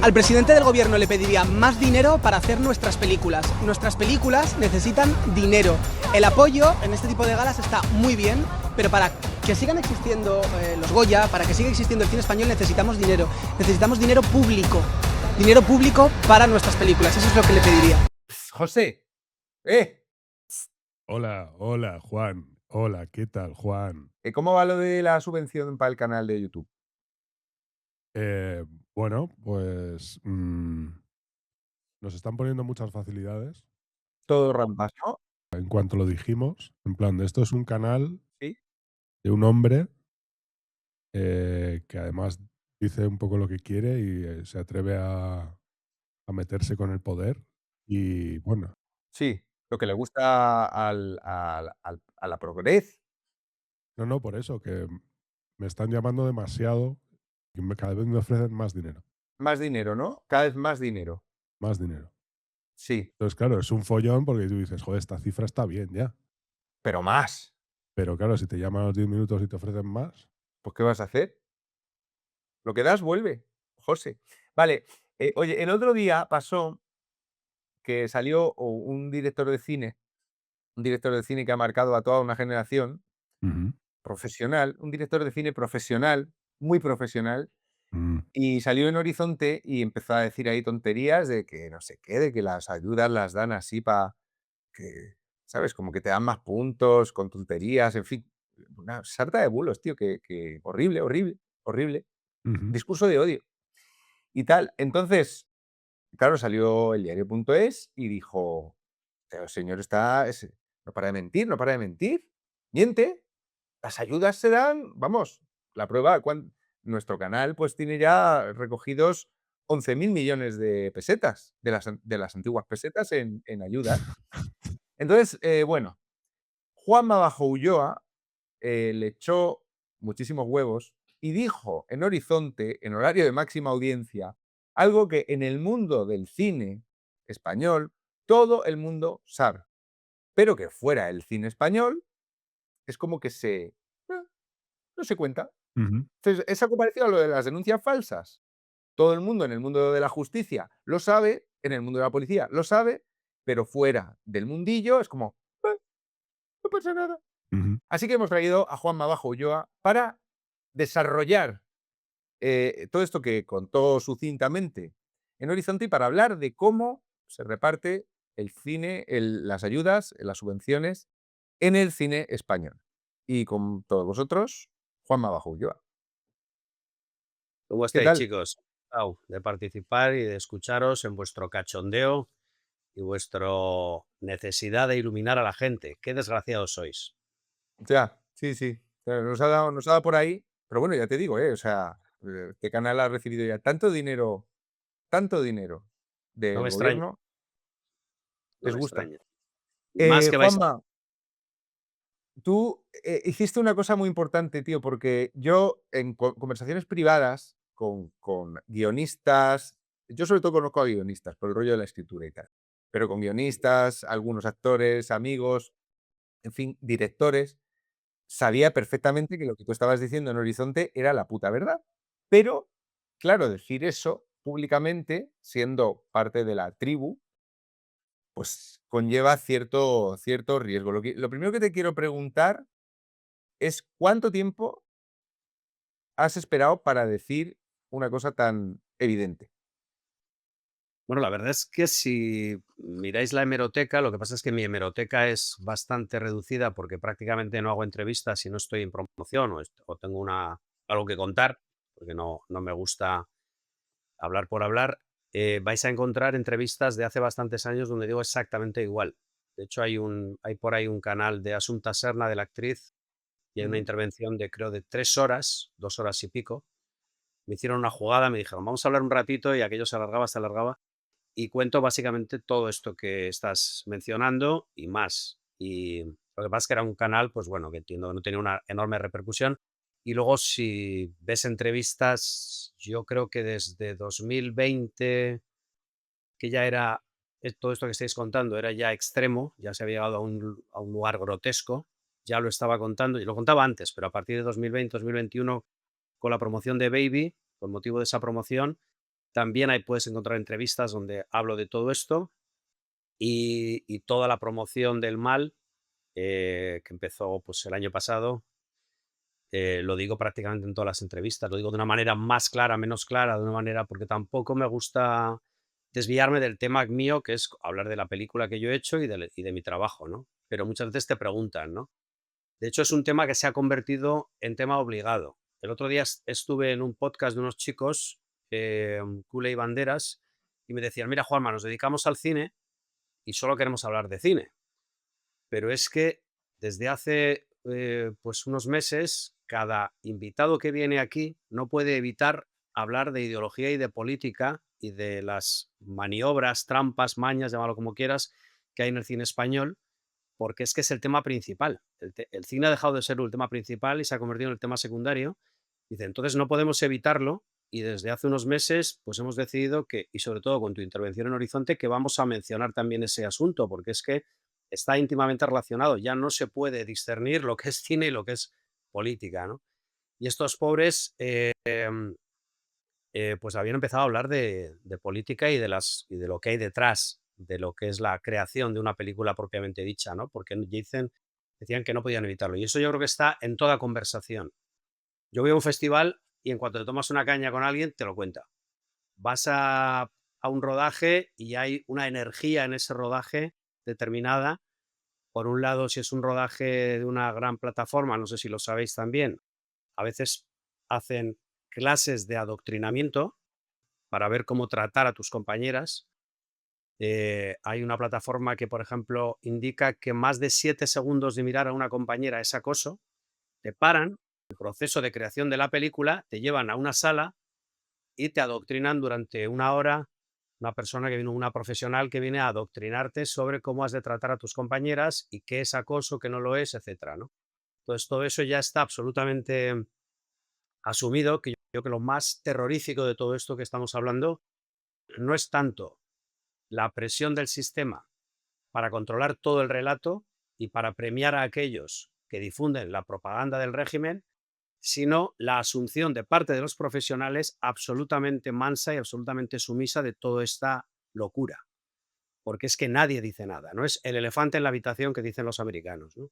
Al presidente del gobierno le pediría más dinero para hacer nuestras películas. Nuestras películas necesitan dinero. El apoyo en este tipo de galas está muy bien, pero para que sigan existiendo los Goya, para que siga existiendo el cine español, necesitamos dinero. Necesitamos dinero público. Dinero público para nuestras películas. Eso es lo que le pediría. José, ¿eh? Hola, hola, Juan. Hola, ¿qué tal, Juan? ¿Cómo va lo de la subvención para el canal de YouTube? Eh, bueno, pues nos están poniendo muchas facilidades. Todo rampas, ¿no? En cuanto lo dijimos, en plan, de esto es un canal Sí. de un hombre que además dice un poco lo que quiere y se atreve a meterse con el poder. Y bueno, Sí, lo que le gusta a la progres. no, por eso, que me están llamando demasiado y cada vez me ofrecen más dinero, Más dinero, ¿no? Cada vez más dinero. más dinero. Sí, Entonces, claro, es un follón porque tú dices, joder, esta cifra está bien ya. pero más. Pero claro, si te llaman a los 10 minutos y te ofrecen más. Pues, ¿qué vas a hacer? Lo que das vuelve, José. Vale, oye, el otro día pasó que salió un director de cine que ha marcado a toda una generación Ujú, profesional, un director de cine profesional, muy profesional, mm, y salió en Horizonte y empezó a decir ahí tonterías de que no sé qué, de que las ayudas las dan así para que, ¿sabes? Como que te dan más puntos con tonterías, en fin, una sarta de bulos, tío, que horrible, horrible, horrible. ujú. Discurso de odio y tal. Entonces, claro, salió el diario.es y dijo: "El señor no para de mentir, no para de mentir, miente, las ayudas se dan, vamos, la prueba, nuestro canal pues tiene ya recogidos 11.000 millones de pesetas, de las antiguas pesetas en ayudas". Entonces, bueno, Juanma Bajo Ulloa le echó muchísimos huevos y dijo en Horizonte, en horario de máxima audiencia, algo que en el mundo del cine español todo el mundo sabe, pero que fuera del cine español es como que no se cuenta. Ujú, Entonces, es algo parecido a lo de las denuncias falsas. Todo el mundo en el mundo de la justicia lo sabe, en el mundo de la policía lo sabe, pero fuera del mundillo es como, no pasa nada. ujú. Así que hemos traído a Juanma Bajo Ulloa para desarrollar todo esto que contó sucintamente en Horizonte y para hablar de cómo se reparte el cine, las ayudas, las subvenciones en el cine español. Y con todos vosotros, Juanma Bajo Ulloa. ¿Cómo ¿Qué estáis, tal? chicos? Encantado de participar y de escucharos en vuestro cachondeo y vuestra necesidad de iluminar a la gente. Qué desgraciados sois. Ya, sí, sí. Nos ha dado por ahí, pero bueno, ya te digo, o sea, este canal ha recibido ya tanto dinero No me del extraña, gobierno, no les me gusta. extraña. Y más que vais a... Juanma, tú hiciste una cosa muy importante, tío, porque yo en conversaciones privadas con guionistas, yo sobre todo conozco a guionistas por el rollo de la escritura y tal, pero con guionistas, algunos actores, amigos, en fin, directores, sabía perfectamente que lo que tú estabas diciendo en Horizonte era la puta verdad. Pero, claro, decir eso públicamente, siendo parte de la tribu, pues conlleva cierto riesgo. Lo primero que te quiero preguntar es ¿cuánto tiempo has esperado para decir una cosa tan evidente? Bueno, la verdad es que si miráis la hemeroteca, lo que pasa es que mi hemeroteca es bastante reducida porque prácticamente no hago entrevistas si no estoy en promoción o tengo algo que contar, porque no me gusta hablar por hablar. Vais a encontrar entrevistas de hace bastantes años donde digo exactamente igual. De hecho, hay por ahí un canal de Asunta Serna, de la actriz, y hay una Ujú. intervención de creo de 3 horas, 2 horas y pico. Me hicieron una jugada, me dijeron, vamos a hablar un ratito y aquello se alargaba. Y cuento básicamente todo esto que estás mencionando y más. Y lo que pasa es que era un canal, pues bueno, que entiendo que no tenía una enorme repercusión. Y luego si ves entrevistas, yo creo que desde 2020, que ya era, todo esto que estáis contando era ya extremo, ya se había llegado a un lugar grotesco, ya lo estaba contando, y lo contaba antes, pero a partir de 2020, 2021, con la promoción de Baby, con motivo de esa promoción, También ahí puedes encontrar entrevistas donde hablo de todo esto y toda la promoción del mal, que empezó pues el año pasado, lo digo prácticamente en todas las entrevistas, lo digo de una manera más clara, menos clara, de una manera porque tampoco me gusta desviarme del tema mío, que es hablar de la película que yo he hecho y de mi trabajo, ¿no? Pero muchas veces te preguntan, ¿no? De hecho, es un tema que se ha convertido en tema obligado. El otro día estuve en un podcast de unos chicos, Cule y Banderas, y me decían, mira, Juanma, nos dedicamos al cine y solo queremos hablar de cine. Pero es que desde hace pues unos meses, cada invitado que viene aquí no puede evitar hablar de ideología y de política y de las maniobras, trampas, mañas, llámalo como quieras, que hay en el cine español, porque es que es el tema principal. El cine ha dejado de ser el tema principal y se ha convertido en el tema secundario. Dice, entonces no podemos evitarlo y desde hace unos meses pues hemos decidido que, y sobre todo con tu intervención en Horizonte, que vamos a mencionar también ese asunto, porque es que está íntimamente relacionado. Ya no se puede discernir lo que es cine y lo que es política, ¿no? Y estos pobres pues habían empezado a hablar de política y de lo que hay detrás de lo que es la creación de una película propiamente dicha, ¿no? Porque decían que no podían evitarlo. Y eso yo creo que está en toda conversación. Yo voy a un festival y en cuanto te tomas una caña con alguien, te lo cuenta. Vas a un rodaje y hay una energía en ese rodaje determinada. Por un lado, si es un rodaje de una gran plataforma, no sé si lo sabéis también, a veces hacen clases de adoctrinamiento para ver cómo tratar a tus compañeras. Hay una plataforma que, por ejemplo, indica que más de 7 segundos de mirar a una compañera es acoso. Te paran, el proceso de creación de la película, te llevan a una sala y te adoctrinan durante una hora. Una persona que viene, una profesional que viene a adoctrinarte sobre cómo has de tratar a tus compañeras y qué es acoso, qué no lo es, etcétera, ¿no? Entonces, todo eso ya está absolutamente asumido, que yo creo que lo más terrorífico de todo esto que estamos hablando no es tanto la presión del sistema para controlar todo el relato y para premiar a aquellos que difunden la propaganda del régimen, sino la asunción de parte de los profesionales absolutamente mansa y absolutamente sumisa de toda esta locura. Porque es que nadie dice nada, no es el elefante en la habitación que dicen los americanos, ¿no?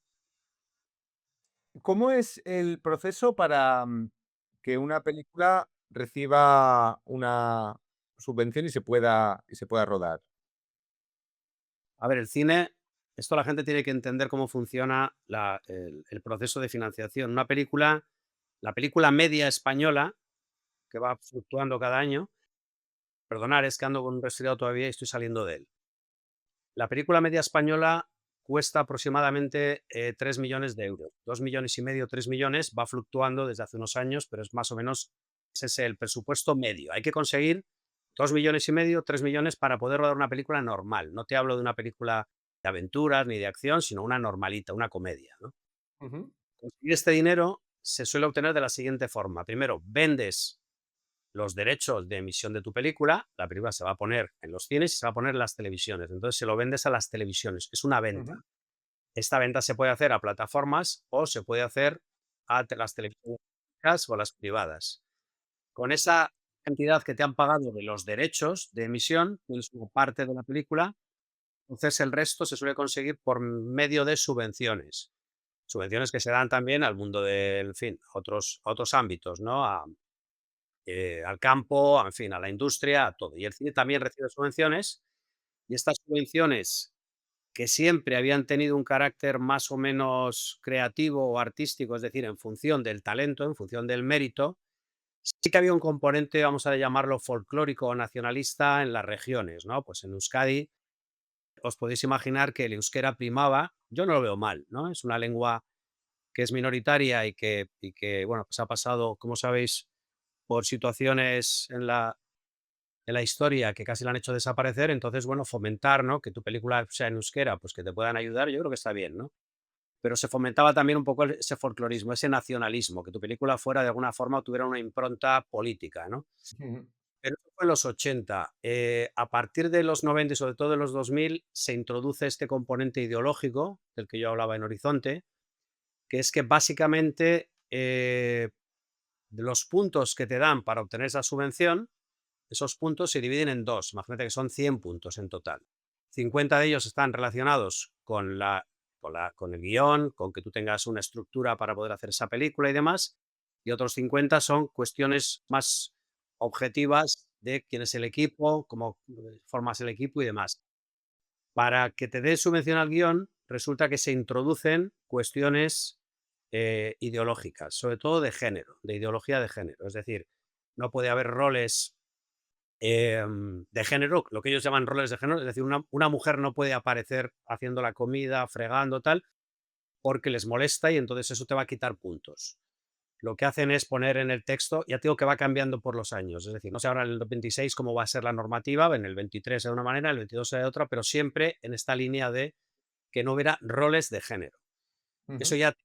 ¿Cómo es el proceso para que una película reciba una subvención y se pueda rodar? A ver, el cine, esto la gente tiene que entender cómo funciona el proceso de financiación. La película media española, que va fluctuando cada año, perdonar, es que ando con un resfriado todavía y estoy saliendo de él. La película media española cuesta aproximadamente 3 millones de euros. 2 millones y medio, 3 millones, va fluctuando desde hace unos años, pero es más o menos, ese es el presupuesto medio. Hay que conseguir 2 millones y medio, 3 millones para poder rodar una película normal. No te hablo de una película de aventuras ni de acción, sino una normalita, una comedia, ¿no? Ujú. Conseguir este dinero se suele obtener de la siguiente forma. Primero, vendes los derechos de emisión de tu película, la película se va a poner en los cines y se va a poner en las televisiones. Entonces se lo vendes a las televisiones, es una venta. Ujú. Esta venta se puede hacer a plataformas o se puede hacer a las televisiones públicas o a las privadas. Con esa cantidad que te han pagado de los derechos de emisión, tienes como parte de la película, entonces el resto se suele conseguir por medio de subvenciones. Subvenciones que se dan también al mundo del, en fin, a otros ámbitos, ¿no? Al campo, en fin, a la industria, a todo. Y el cine también recibe subvenciones y estas subvenciones que siempre habían tenido un carácter más o menos creativo o artístico, es decir, en función del talento, en función del mérito, sí que había un componente, vamos a llamarlo folclórico o nacionalista en las regiones, ¿no? Pues en Euskadi os podéis imaginar que el euskera primaba, yo no lo veo mal, ¿no? Es una lengua que es minoritaria y que bueno, pues ha pasado, como sabéis, por situaciones en la historia que casi la han hecho desaparecer, entonces, bueno, fomentar, ¿no? Que tu película sea en euskera, pues que te puedan ayudar, yo creo que está bien, ¿no? Pero se fomentaba también un poco ese folclorismo, ese nacionalismo, que tu película fuera de alguna forma o tuviera una impronta política, ¿no? Ujú. Pero eso fue en los 80. A partir de los 90 y sobre todo de los 2000 se introduce este componente ideológico del que yo hablaba en Horizonte, que es que básicamente de los puntos que te dan para obtener esa subvención, Esos puntos se dividen en dos. Imagínate que son 100 puntos en total. 50 de ellos están relacionados con el guión, con que tú tengas una estructura para poder hacer esa película y demás. Y otros 50 son cuestiones más objetivas de quién es el equipo, cómo formas el equipo y demás. Para que te dé subvención al guión, resulta que se introducen cuestiones ideológicas, sobre todo de género, de ideología de género. Es decir, no puede haber roles de género, lo que ellos llaman roles de género, es decir, una mujer no puede aparecer haciendo la comida, fregando, tal, porque les molesta y entonces eso te va a quitar puntos. Lo que hacen es poner en el texto, ya te digo que va cambiando por los años, es decir, no sé ahora en el 26 cómo va a ser la normativa, en el 23 de una manera, en el 22 de otra, pero siempre en esta línea de que no hubiera roles de género. Eso Ujú. ya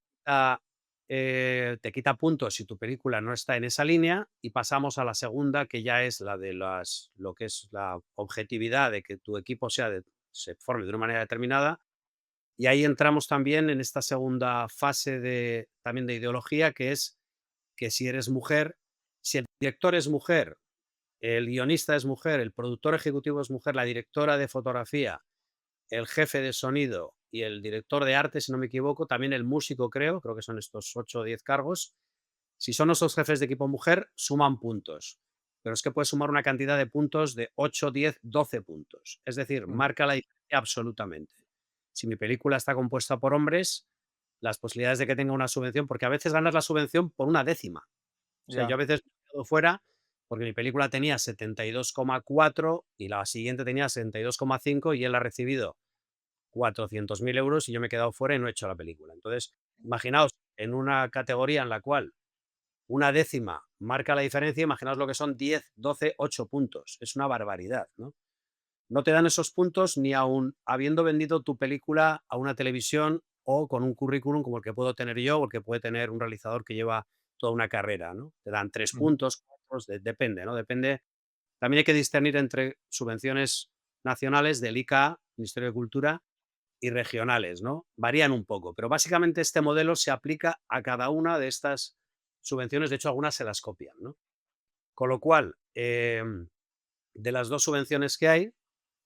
te quita puntos si tu película no está en esa línea y pasamos a la segunda, que ya es la de lo que es la objetividad de que tu equipo se forme de una manera determinada. Y ahí entramos también en esta segunda fase también de ideología, que es que si eres mujer, si el director es mujer, el guionista es mujer, el productor ejecutivo es mujer, la directora de fotografía, el jefe de sonido y el director de arte, si no me equivoco, también el músico creo que son estos 8 o 10 cargos. Si son esos jefes de equipo mujer, suman puntos. Pero es que puedes sumar una cantidad de puntos de 8, 10, 12 puntos. Es decir, Mm. marca la diferencia absolutamente. Si mi película está compuesta por hombres, las posibilidades de que tenga una subvención, porque a veces ganas la subvención por una décima. O sea, yo a Ya. veces me he quedado fuera porque mi película tenía 72,4 y la siguiente tenía 72,5 y él ha recibido 400.000 euros y yo me he quedado fuera y no he hecho la película. Entonces, imaginaos en una categoría en la cual una décima marca la diferencia, imaginaos lo que son 10, 12, 8 puntos. Es una barbaridad, ¿no? No te dan esos puntos ni aun habiendo vendido tu película a una televisión o con un currículum como el que puedo tener yo o el que puede tener un realizador que lleva toda una carrera, ¿no? Te dan 3 Ujú. puntos, 4, depende, ¿no? Depende. También hay que discernir entre subvenciones nacionales del ICA, Ministerio de Cultura, y regionales, ¿no? Varían un poco, pero básicamente este modelo se aplica a cada una de estas subvenciones, de hecho algunas se las copian, ¿no? Con lo cual, de las dos subvenciones que hay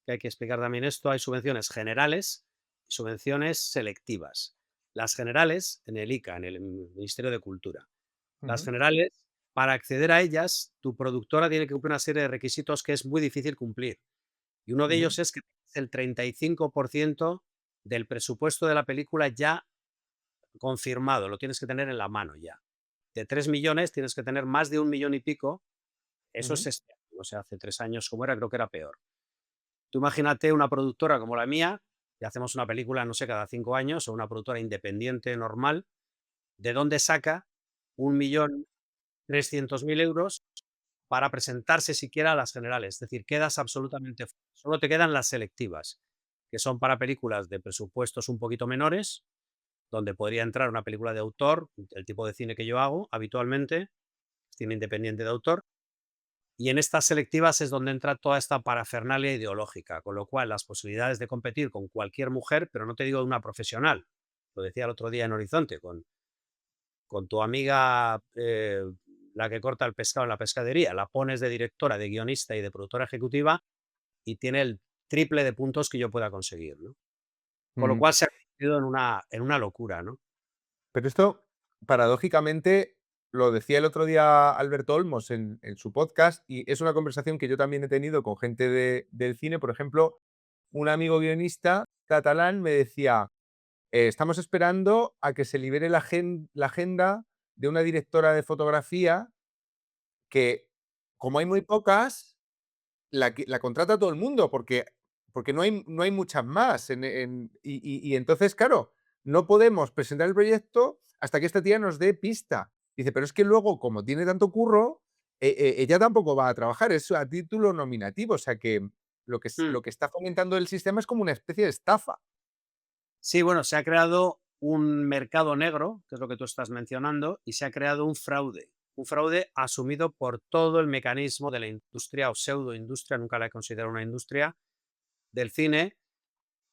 que explicar también esto, hay subvenciones generales y subvenciones selectivas. Las generales, en el ICA, en el Ministerio de Cultura. Las Ujú. generales, para acceder a ellas, tu productora tiene que cumplir una serie de requisitos que es muy difícil cumplir. Y uno de Ujú. ellos es que es el 35% del presupuesto de la película ya confirmado, lo tienes que tener en la mano ya. De 3 millones tienes que tener más de 1 millón y pico, eso es Ujú. este año, o sea, hace 3 años como era, creo que era peor. Tú imagínate una productora como la mía, que hacemos una película, no sé, cada 5 años, o una productora independiente normal, ¿de dónde saca 1.300.000 euros para presentarse siquiera a las generales? Es decir, quedas absolutamente fuera. Solo te quedan las selectivas, que son para películas de presupuestos un poquito menores, donde podría entrar una película de autor, el tipo de cine que yo hago habitualmente, cine independiente de autor, y en estas selectivas es donde entra toda esta parafernalia ideológica, con lo cual las posibilidades de competir con cualquier mujer, pero no te digo una profesional, lo decía el otro día en Horizonte, con tu amiga, la que corta el pescado en la pescadería, la pones de directora, de guionista y de productora ejecutiva y tiene el triple de puntos que yo pueda conseguir, ¿no? Con lo Ujú. cual se ha convertido en una locura, ¿no? Pero esto, paradójicamente, lo decía el otro día Alberto Olmos en su podcast, y es una conversación que yo también he tenido con gente del cine. Por ejemplo, un amigo guionista catalán me decía: estamos esperando a que se libere la agenda de una directora de fotografía que, como hay muy pocas, la contrata todo el mundo, porque no hay muchas más. Y entonces, claro, no podemos presentar el proyecto hasta que esta tía nos dé pista. Dice, pero es que luego, como tiene tanto curro, ella tampoco va a trabajar, es a título nominativo. O sea que Mm. lo que está fomentando el sistema es como una especie de estafa. Sí, bueno, se ha creado un mercado negro, que es lo que tú estás mencionando, y se ha creado un fraude asumido por todo el mecanismo de la industria o pseudoindustria, nunca la he considerado una industria, del cine.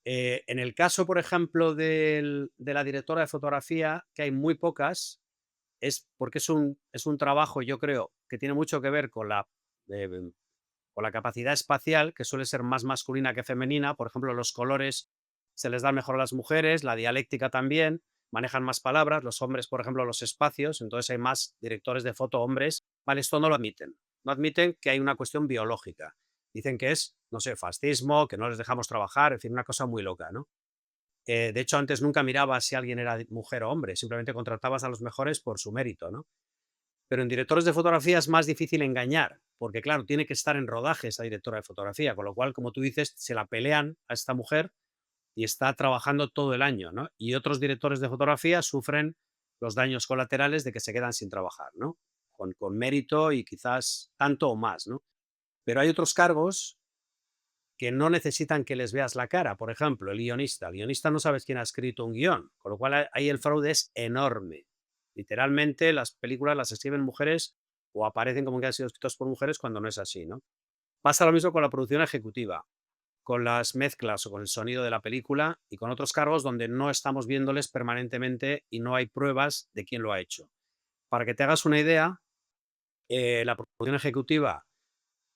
En el caso, por ejemplo, de la directora de fotografía, que hay muy pocas, es porque es un trabajo, yo creo, que tiene mucho que ver con la eh, o la capacidad espacial, que suele ser más masculina que femenina. Por ejemplo, los colores se les dan mejor a las mujeres, la dialéctica también, manejan más palabras, los hombres, por ejemplo, los espacios, entonces hay más directores de foto hombres. Vale, esto no lo admiten. No admiten que hay una cuestión biológica. Dicen que es, no sé, fascismo, que no les dejamos trabajar, en fin, una cosa muy loca, ¿no? De hecho, antes nunca mirabas si alguien era mujer o hombre, simplemente contratabas a los mejores por su mérito, ¿no? Pero en directores de fotografía es más difícil engañar, porque claro, tiene que estar en rodaje esa directora de fotografía, con lo cual, como tú dices, se la pelean a esta mujer y está trabajando todo el año, ¿no? Y otros directores de fotografía sufren los daños colaterales de que se quedan sin trabajar, ¿no? Con mérito y quizás tanto o más, ¿no? Pero hay otros cargos que no necesitan que les veas la cara. Por ejemplo, el guionista. El guionista no sabes quién ha escrito un guión, con lo cual ahí el fraude es enorme. Literalmente las películas las escriben mujeres o aparecen como que han sido escritos por mujeres cuando no es así, ¿no? Pasa lo mismo con la producción ejecutiva, con las mezclas o con el sonido de la película y con otros cargos donde no estamos viéndoles permanentemente y no hay pruebas de quién lo ha hecho. Para que te hagas una idea, la producción ejecutiva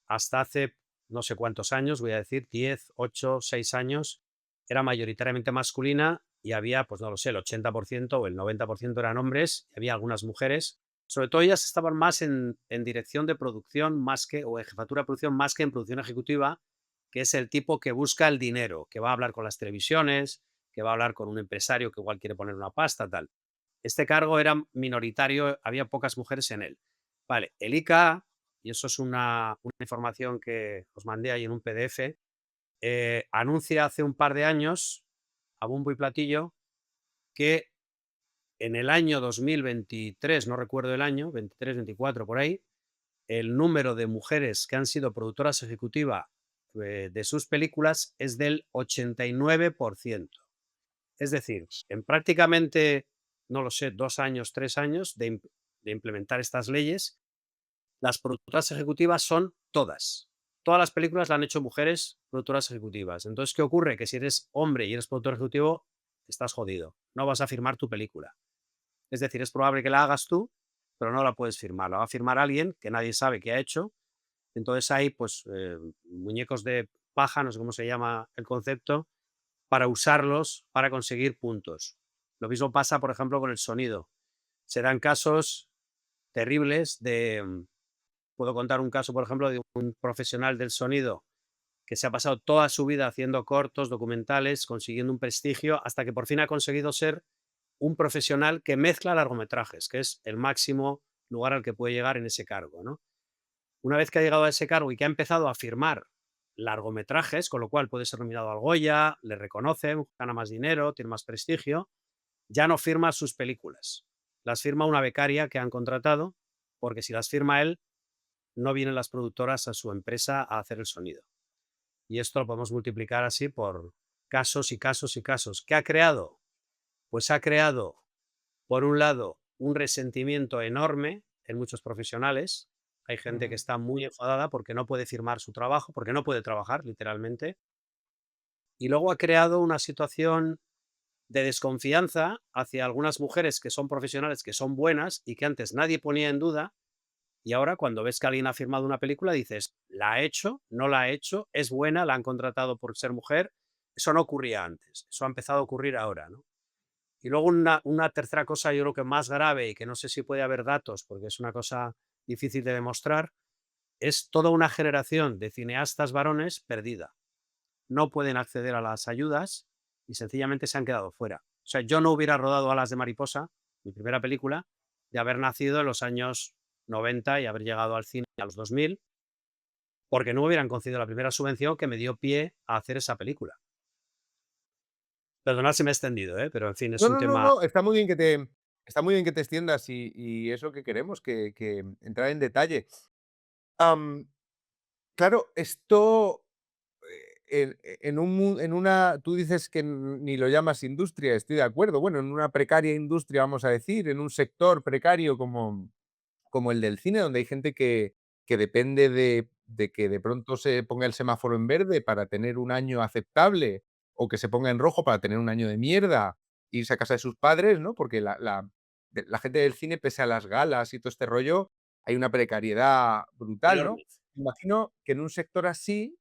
hasta hace no sé cuántos años, voy a decir 10, 8, 6 años, era mayoritariamente masculina y había, pues no lo sé, el 80% o el 90% eran hombres y había algunas mujeres. Sobre todo ellas estaban más en dirección de producción más que, o en jefatura de producción más que en producción ejecutiva, que es el tipo que busca el dinero, que va a hablar con las televisiones, que va a hablar con un empresario que igual quiere poner una pasta, tal. Este cargo era minoritario, había pocas mujeres en él. Vale, el IKA, y eso es una información que os mandé ahí en un PDF, anuncia hace un par de años, a bombo y platillo, que en el año 2023, no recuerdo el año, 23, 24, por ahí, el número de mujeres que han sido productoras ejecutivas de sus películas es del 89%. Es decir, en prácticamente, no lo sé, 2 años, 3 años de implementar estas leyes, las productoras ejecutivas son todas. Todas las películas la han hecho mujeres productoras ejecutivas. Entonces, ¿qué ocurre? Que si eres hombre y eres productor ejecutivo, estás jodido. No vas a firmar tu película. Es decir, es probable que la hagas tú, pero no la puedes firmar. La va a firmar alguien que nadie sabe qué ha hecho. Entonces hay, pues, muñecos de paja, no sé cómo se llama el concepto, para usarlos para conseguir puntos. Lo mismo pasa, por ejemplo, con el sonido. Se dan casos terribles de, puedo contar un caso, por ejemplo, de un profesional del sonido que se ha pasado toda su vida haciendo cortos, documentales, consiguiendo un prestigio, hasta que por fin ha conseguido ser un profesional que mezcla largometrajes, que es el máximo lugar al que puede llegar en ese cargo, ¿no? Una vez que ha llegado a ese cargo y que ha empezado a firmar largometrajes, con lo cual puede ser nominado al Goya, le reconocen, gana más dinero, tiene más prestigio, ya no firma sus películas. Las firma una becaria que han contratado, porque si las firma él, no vienen las productoras a su empresa a hacer el sonido. Y esto lo podemos multiplicar así por casos y casos y casos. ¿Qué ha creado? Pues ha creado, por un lado, un resentimiento enorme en muchos profesionales. Hay gente que Ujú. está muy enfadada porque no puede firmar su trabajo, porque no puede trabajar, literalmente. Y luego ha creado una situación de desconfianza hacia algunas mujeres que son profesionales, que son buenas y que antes nadie ponía en duda. Y ahora cuando ves que alguien ha firmado una película dices, ¿la ha hecho? ¿No la ha hecho? ¿Es buena? ¿La han contratado por ser mujer? Eso no ocurría antes. Eso ha empezado a ocurrir ahora, ¿no? Y luego una tercera cosa, yo creo que más grave y que no sé si puede haber datos porque es una cosa difícil de demostrar, es toda una generación de cineastas varones perdida. No pueden acceder a las ayudas y sencillamente se han quedado fuera. O sea, yo no hubiera rodado Alas de Mariposa, mi primera película, de haber nacido en los años 90 y haber llegado al cine a los 2000, porque no me hubieran concedido la primera subvención que me dio pie a hacer esa película. Perdonad si me he extendido, pero en fin, es No, un no, no, tema. no, está muy bien que te extiendas y es lo que queremos, que entrar en detalle. Am, claro, esto, en una tú dices que ni lo llamas industria, estoy de acuerdo. Bueno, en una precaria industria, vamos a decir, en un sector precario como el del cine, donde hay gente que depende de que de pronto se ponga el semáforo en verde para tener un año aceptable, o que se ponga en rojo para tener un año de mierda, e irse a casa de sus padres, ¿no? Porque la gente del cine, pese a las galas y todo este rollo, hay una precariedad brutal, ¿no? Enorme. imagino que en un sector así,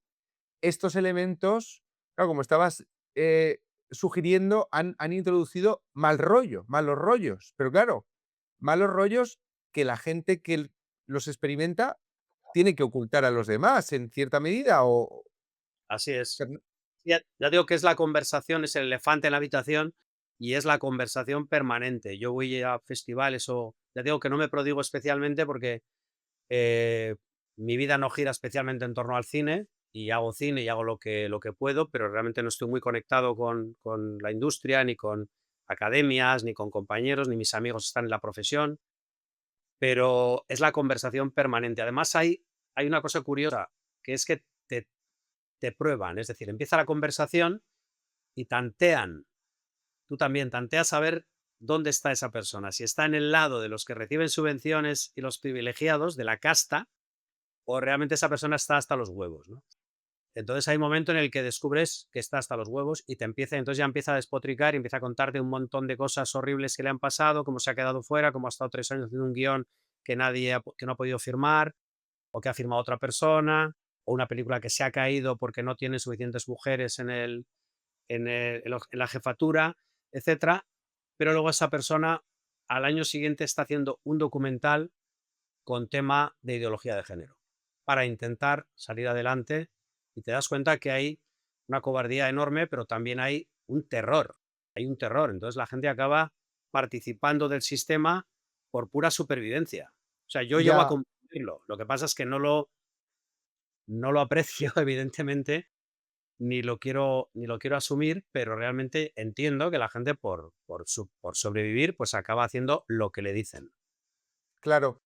estos elementos, claro, como estabas sugiriendo, han introducido mal rollo, malos rollos. Pero claro, malos rollos que la gente que los experimenta tiene que ocultar a los demás en cierta medida o Así es. sea, Ya digo que es la conversación, es el elefante en la habitación y es la conversación permanente. Yo voy a festivales o ya digo que no me prodigo especialmente porque eh, mi vida no gira especialmente en torno al cine y hago lo que puedo, pero realmente no estoy muy conectado con la industria, ni con academias, ni con compañeros, ni mis amigos están en la profesión, pero es la conversación permanente. Además, hay una cosa curiosa, que es que te prueban, es decir, empieza la conversación y tantean. Tú también tanteas a ver dónde está esa persona, si está en el lado de los que reciben subvenciones y los privilegiados, de la casta, o realmente esa persona está hasta los huevos, ¿no? Entonces hay un momento en el que descubres que está hasta los huevos y entonces ya empieza a despotricar y empieza a contarte un montón de cosas horribles que le han pasado, cómo se ha quedado fuera, cómo ha estado 3 años haciendo un guión que no ha podido firmar, o que ha firmado otra persona, o una película que se ha caído porque no tiene suficientes mujeres en la jefatura, etcétera. Pero luego esa persona al año siguiente está haciendo un documental con tema de ideología de género para intentar salir adelante y te das cuenta que hay una cobardía enorme, pero también hay un terror. Hay un terror. Entonces la gente acaba participando del sistema por pura supervivencia. O sea, yo llego a ya, compartirlo. Lo que pasa es que no lo aprecio, evidentemente, ni lo quiero asumir, pero realmente entiendo que la gente por sobrevivir, pues acaba haciendo lo que le dicen. claro.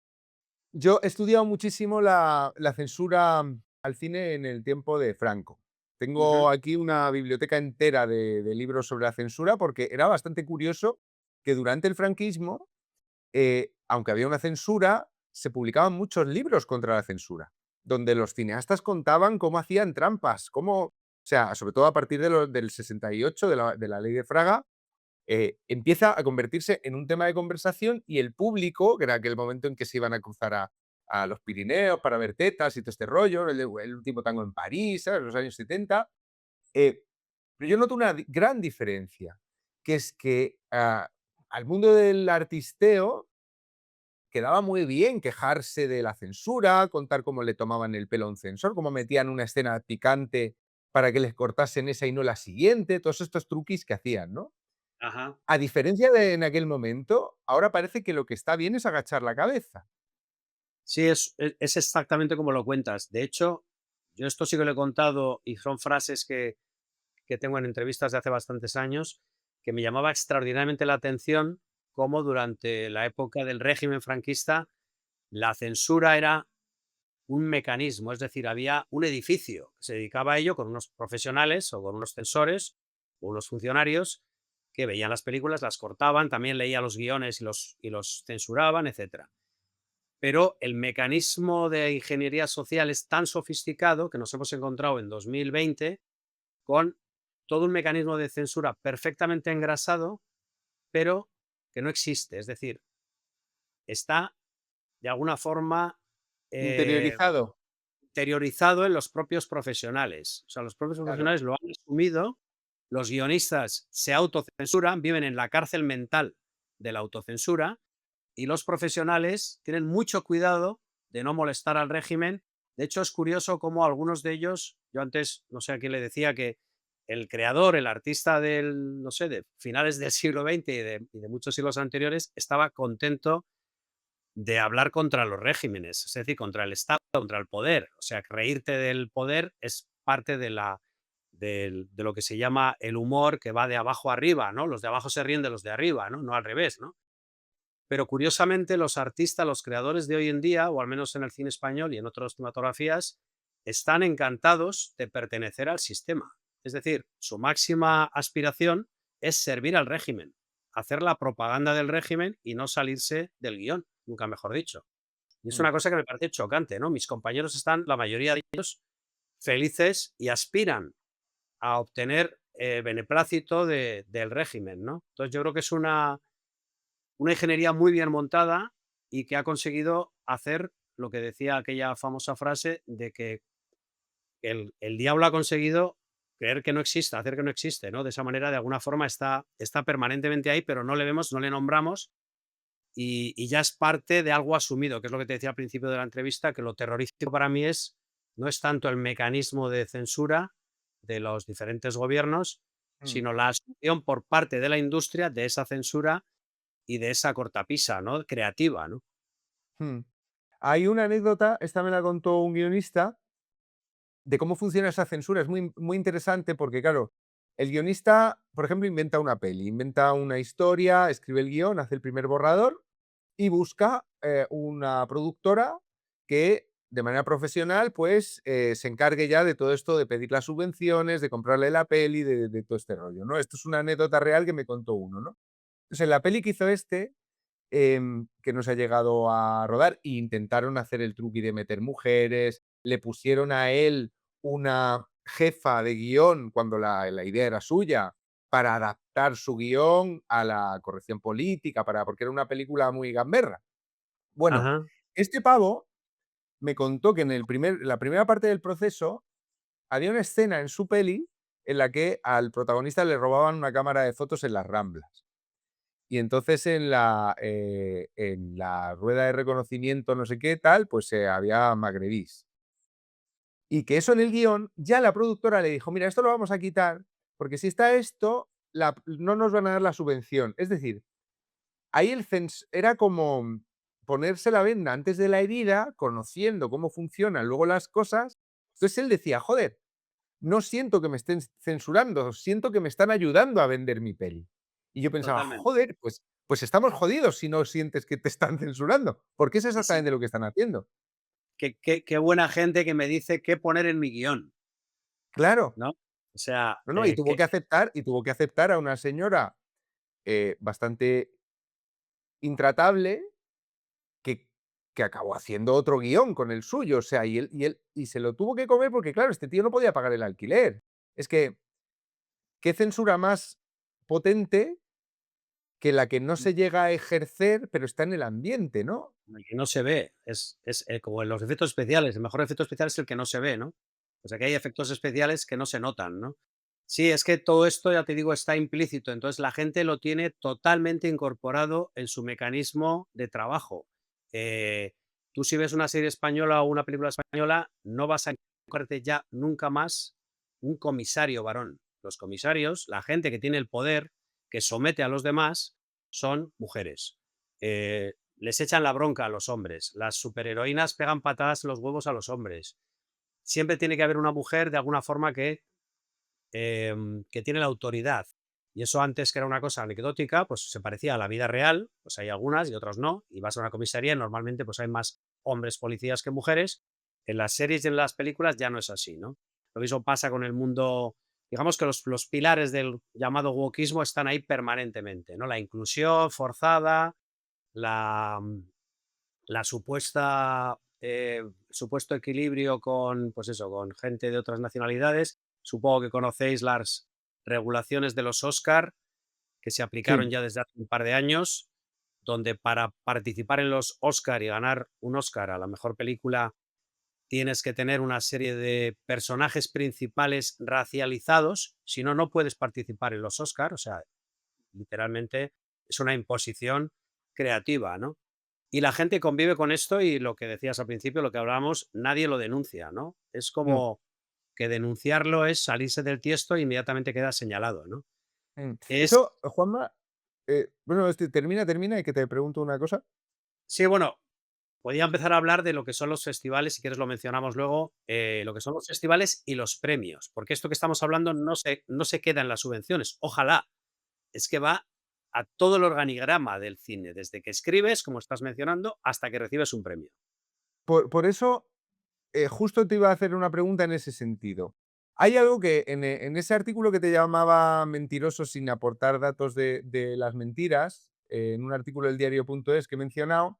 Yo he estudiado muchísimo la censura al cine en el tiempo de Franco. Ujú. Tengo aquí una biblioteca entera de libros sobre la censura porque era bastante curioso que durante el franquismo, aunque había una censura, se publicaban muchos libros contra la censura, donde los cineastas contaban cómo hacían trampas, o sea, sobre todo a partir del 68, de la ley de Fraga, empieza a convertirse en un tema de conversación y el público, que era aquel momento en que se iban a cruzar a los Pirineos para ver tetas y todo este rollo, el último tango en París, ¿sabes? Los años 70. eh, pero yo noto una gran diferencia, que es que al mundo del artisteo quedaba muy bien quejarse de la censura, contar cómo le tomaban el pelo a un censor, cómo metían una escena picante para que les cortasen esa y no la siguiente, todos estos truquis que hacían, ¿no? Ajá. A diferencia de en aquel momento, ahora parece que lo que está bien es agachar la cabeza. Sí, es exactamente como lo cuentas. De hecho, yo esto sí que lo he contado y son frases que tengo en entrevistas de hace bastantes años, que me llamaba extraordinariamente la atención cómo durante la época del régimen franquista la censura era un mecanismo, es decir, había un edificio que se dedicaba a ello con unos profesionales o con unos censores o unos funcionarios que veían las películas, las cortaban, también leían los guiones y los censuraban, etcétera. Pero el mecanismo de ingeniería social es tan sofisticado que nos hemos encontrado en 2020 con todo un mecanismo de censura perfectamente engrasado, pero que no existe. Es decir, está de alguna forma eh, Interiorizado. interiorizado en los propios profesionales. O sea, los propios Claro. profesionales lo han asumido, los guionistas se autocensuran, viven en la cárcel mental de la autocensura y los profesionales tienen mucho cuidado de no molestar al régimen. De hecho, es curioso cómo algunos de ellos, yo antes no sé a quién le decía que el creador, el artista del, no sé, de finales del siglo XX y de muchos siglos anteriores, estaba contento de hablar contra los regímenes, es decir, contra el Estado, contra el poder. O sea, reírte del poder es parte de lo que se llama el humor que va de abajo arriba, ¿no? Los de abajo se ríen de los de arriba, ¿no? No al revés, ¿no? Pero curiosamente los artistas, los creadores de hoy en día, o al menos en el cine español y en otras cinematografías, están encantados de pertenecer al sistema. Es decir, su máxima aspiración es servir al régimen, hacer la propaganda del régimen y no salirse del guión, nunca mejor dicho. Y es Mm. una cosa que me parece chocante, ¿no? Mis compañeros están, la mayoría de ellos, felices y aspiran a obtener beneplácito del régimen, ¿no? Entonces yo creo que es una ingeniería muy bien montada y que ha conseguido hacer lo que decía aquella famosa frase de que el diablo ha conseguido creer que no existe, hacer que no existe, ¿no? De esa manera, de alguna forma, está permanentemente ahí, pero no le vemos, no le nombramos y ya es parte de algo asumido, que es lo que te decía al principio de la entrevista, que lo terrorífico para mí no es tanto el mecanismo de censura de los diferentes gobiernos, Mm, sino la asunción por parte de la industria de esa censura y de esa cortapisa, ¿no? Creativa, ¿no? mm. Hay una anécdota, esta me la contó un guionista, de cómo funciona esa censura. Es muy interesante porque, claro, el guionista, por ejemplo, inventa una peli, inventa una historia, escribe el guión, hace el primer borrador y busca una productora que de manera profesional pues se encargue ya de todo esto, de pedir las subvenciones, de comprarle la peli, de todo este rollo, ¿no? Esto es una anécdota real que me contó uno, ¿no? Entonces, en la peli que hizo que no se ha llegado a rodar, e intentaron hacer el truqui de meter mujeres, le pusieron a él una jefa de guión cuando la idea era suya, para adaptar su guión a la corrección política, porque era una película muy gamberra. Bueno, Ajá, este pavo me contó que la primera parte del proceso había una escena en su peli en la que al protagonista le robaban una cámara de fotos en las Ramblas. Y entonces en la rueda de reconocimiento, no sé qué, tal, pues había magrebís. Y que eso en el guión, ya la productora le dijo: "Mira, esto lo vamos a quitar, porque si está esto, no nos van a dar la subvención". Es decir, ahí era como ponerse la venda antes de la herida, conociendo cómo funcionan luego las cosas. Entonces él decía: "Joder, no siento que me estén censurando, siento que me están ayudando a vender mi peli". Y yo pensaba: totalmente. "Joder, pues estamos jodidos si no sientes que te están censurando", porque es Sí, sí. exactamente lo que están haciendo. Qué buena gente que me dice qué poner en mi guión, Claro. ¿no? O sea, No, no, y tuvo que aceptar a una señora, bastante intratable que que acabó haciendo otro guión con el suyo, o sea, y se lo tuvo que comer porque, claro, este tío no podía pagar el alquiler. Es que, ¿qué censura más potente que la que no se llega a ejercer, pero está en el ambiente, ¿no? el que no se ve, como en los efectos especiales, el mejor efecto especial es el que no se ve, ¿no? O sea, que hay efectos especiales que no se notan, ¿no? Sí, es que todo esto, ya te digo, está implícito, entonces la gente lo tiene totalmente incorporado en su mecanismo de trabajo. Eh, Tú si ves una serie española o una película española, no vas a encontrarte ya nunca más un comisario varón. Los comisarios, la gente que tiene el poder, que somete a los demás, son mujeres. Les echan la bronca a los hombres. Las superheroínas pegan patadas en los huevos a los hombres. Siempre tiene que haber una mujer de alguna forma que tiene la autoridad. Y eso antes que era una cosa anecdótica, pues se parecía a la vida real, pues hay algunas y otras no, y vas a una comisaría y normalmente pues hay más hombres policías que mujeres. En las series y en las películas ya no es así, ¿no? Lo mismo pasa con el mundo, digamos que los pilares del llamado wokismo están ahí permanentemente, ¿no? La inclusión forzada, la, la supuesta supuesto equilibrio con, pues eso, con gente de otras nacionalidades. Supongo que conocéis las regulaciones de los Oscar que se aplicaron Sí, ya desde hace un par de años, donde para participar en los Oscar y ganar un Oscar a la mejor película tienes que tener una serie de personajes principales racializados, si no, no puedes participar en los Oscar, o sea, literalmente es una imposición creativa, ¿no? Y la gente convive con esto y lo que decías al principio, lo que hablábamos, nadie lo denuncia, ¿no? Es mm, como que denunciarlo es salirse del tiesto e inmediatamente queda señalado, ¿no? mm. Es Eso, Juanma, bueno, termina y que te pregunto una cosa. Sí, bueno, podía empezar a hablar de lo que son los festivales, si quieres lo mencionamos luego, lo que son los festivales y los premios, porque esto que estamos hablando no se queda en las subvenciones, ojalá, es que va a todo el organigrama del cine, desde que escribes, como estás mencionando, hasta que recibes un premio. Por eso, justo te iba a hacer una pregunta en ese sentido. Hay algo que en ese artículo que te llamaba mentiroso sin aportar datos de las mentiras, en un artículo del diario.es que he mencionado,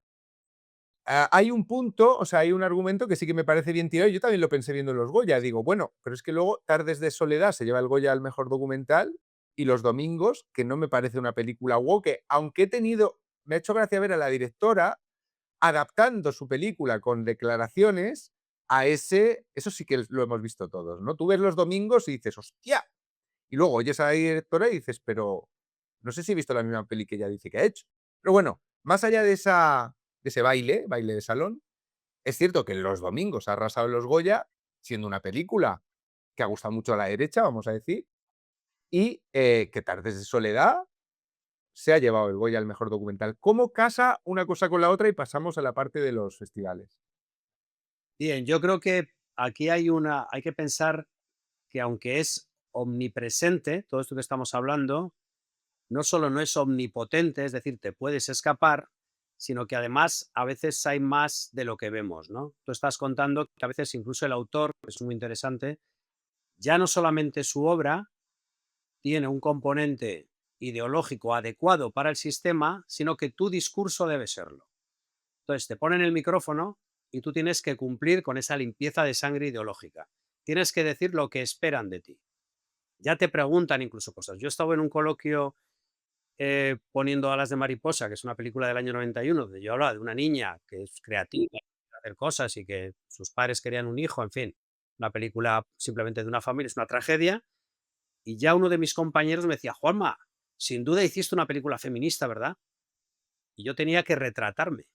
hay un punto, o sea, hay un argumento que sí que me parece bien tirado. Yo también lo pensé viendo los Goya. Digo, bueno, pero es que luego Tardes de Soledad se lleva el Goya al mejor documental y Los Domingos, que no me parece una película wow, que aunque me ha hecho gracia ver a la directora, adaptando su película con declaraciones a eso sí que lo hemos visto todos, ¿no? Tú ves Los Domingos y dices, ¡hostia! Y luego oyes a la directora y dices, pero no sé si he visto la misma peli que ella dice que ha hecho. Pero bueno, más allá de ese baile de salón, es cierto que Los Domingos ha arrasado en los Goya, siendo una película que ha gustado mucho a la derecha, vamos a decir, y que Tardes de Soledad se ha llevado el Goya al mejor documental. ¿Cómo casa una cosa con la otra? Y pasamos a la parte de los festivales. Bien, yo creo que aquí hay que pensar que aunque es omnipresente, todo esto que estamos hablando, no solo no es omnipotente, es decir, te puedes escapar, sino que además a veces hay más de lo que vemos, ¿no? Tú estás contando que a veces incluso el autor, que es muy interesante, ya no solamente su obra tiene un componente ideológico adecuado para el sistema, sino que tu discurso debe serlo. Entonces te ponen el micrófono y tú tienes que cumplir con esa limpieza de sangre ideológica. Tienes que decir lo que esperan de ti. Ya te preguntan incluso cosas. Yo estaba en un coloquio poniendo Alas de mariposa, que es una película del año 91, donde yo hablaba de una niña que es creativa, quiere hacer cosas y que sus padres querían un hijo, en fin, una película simplemente de una familia, es una tragedia, y ya uno de mis compañeros me decía, Juanma, sin duda hiciste una película feminista, ¿verdad? Y yo tenía que retratarme.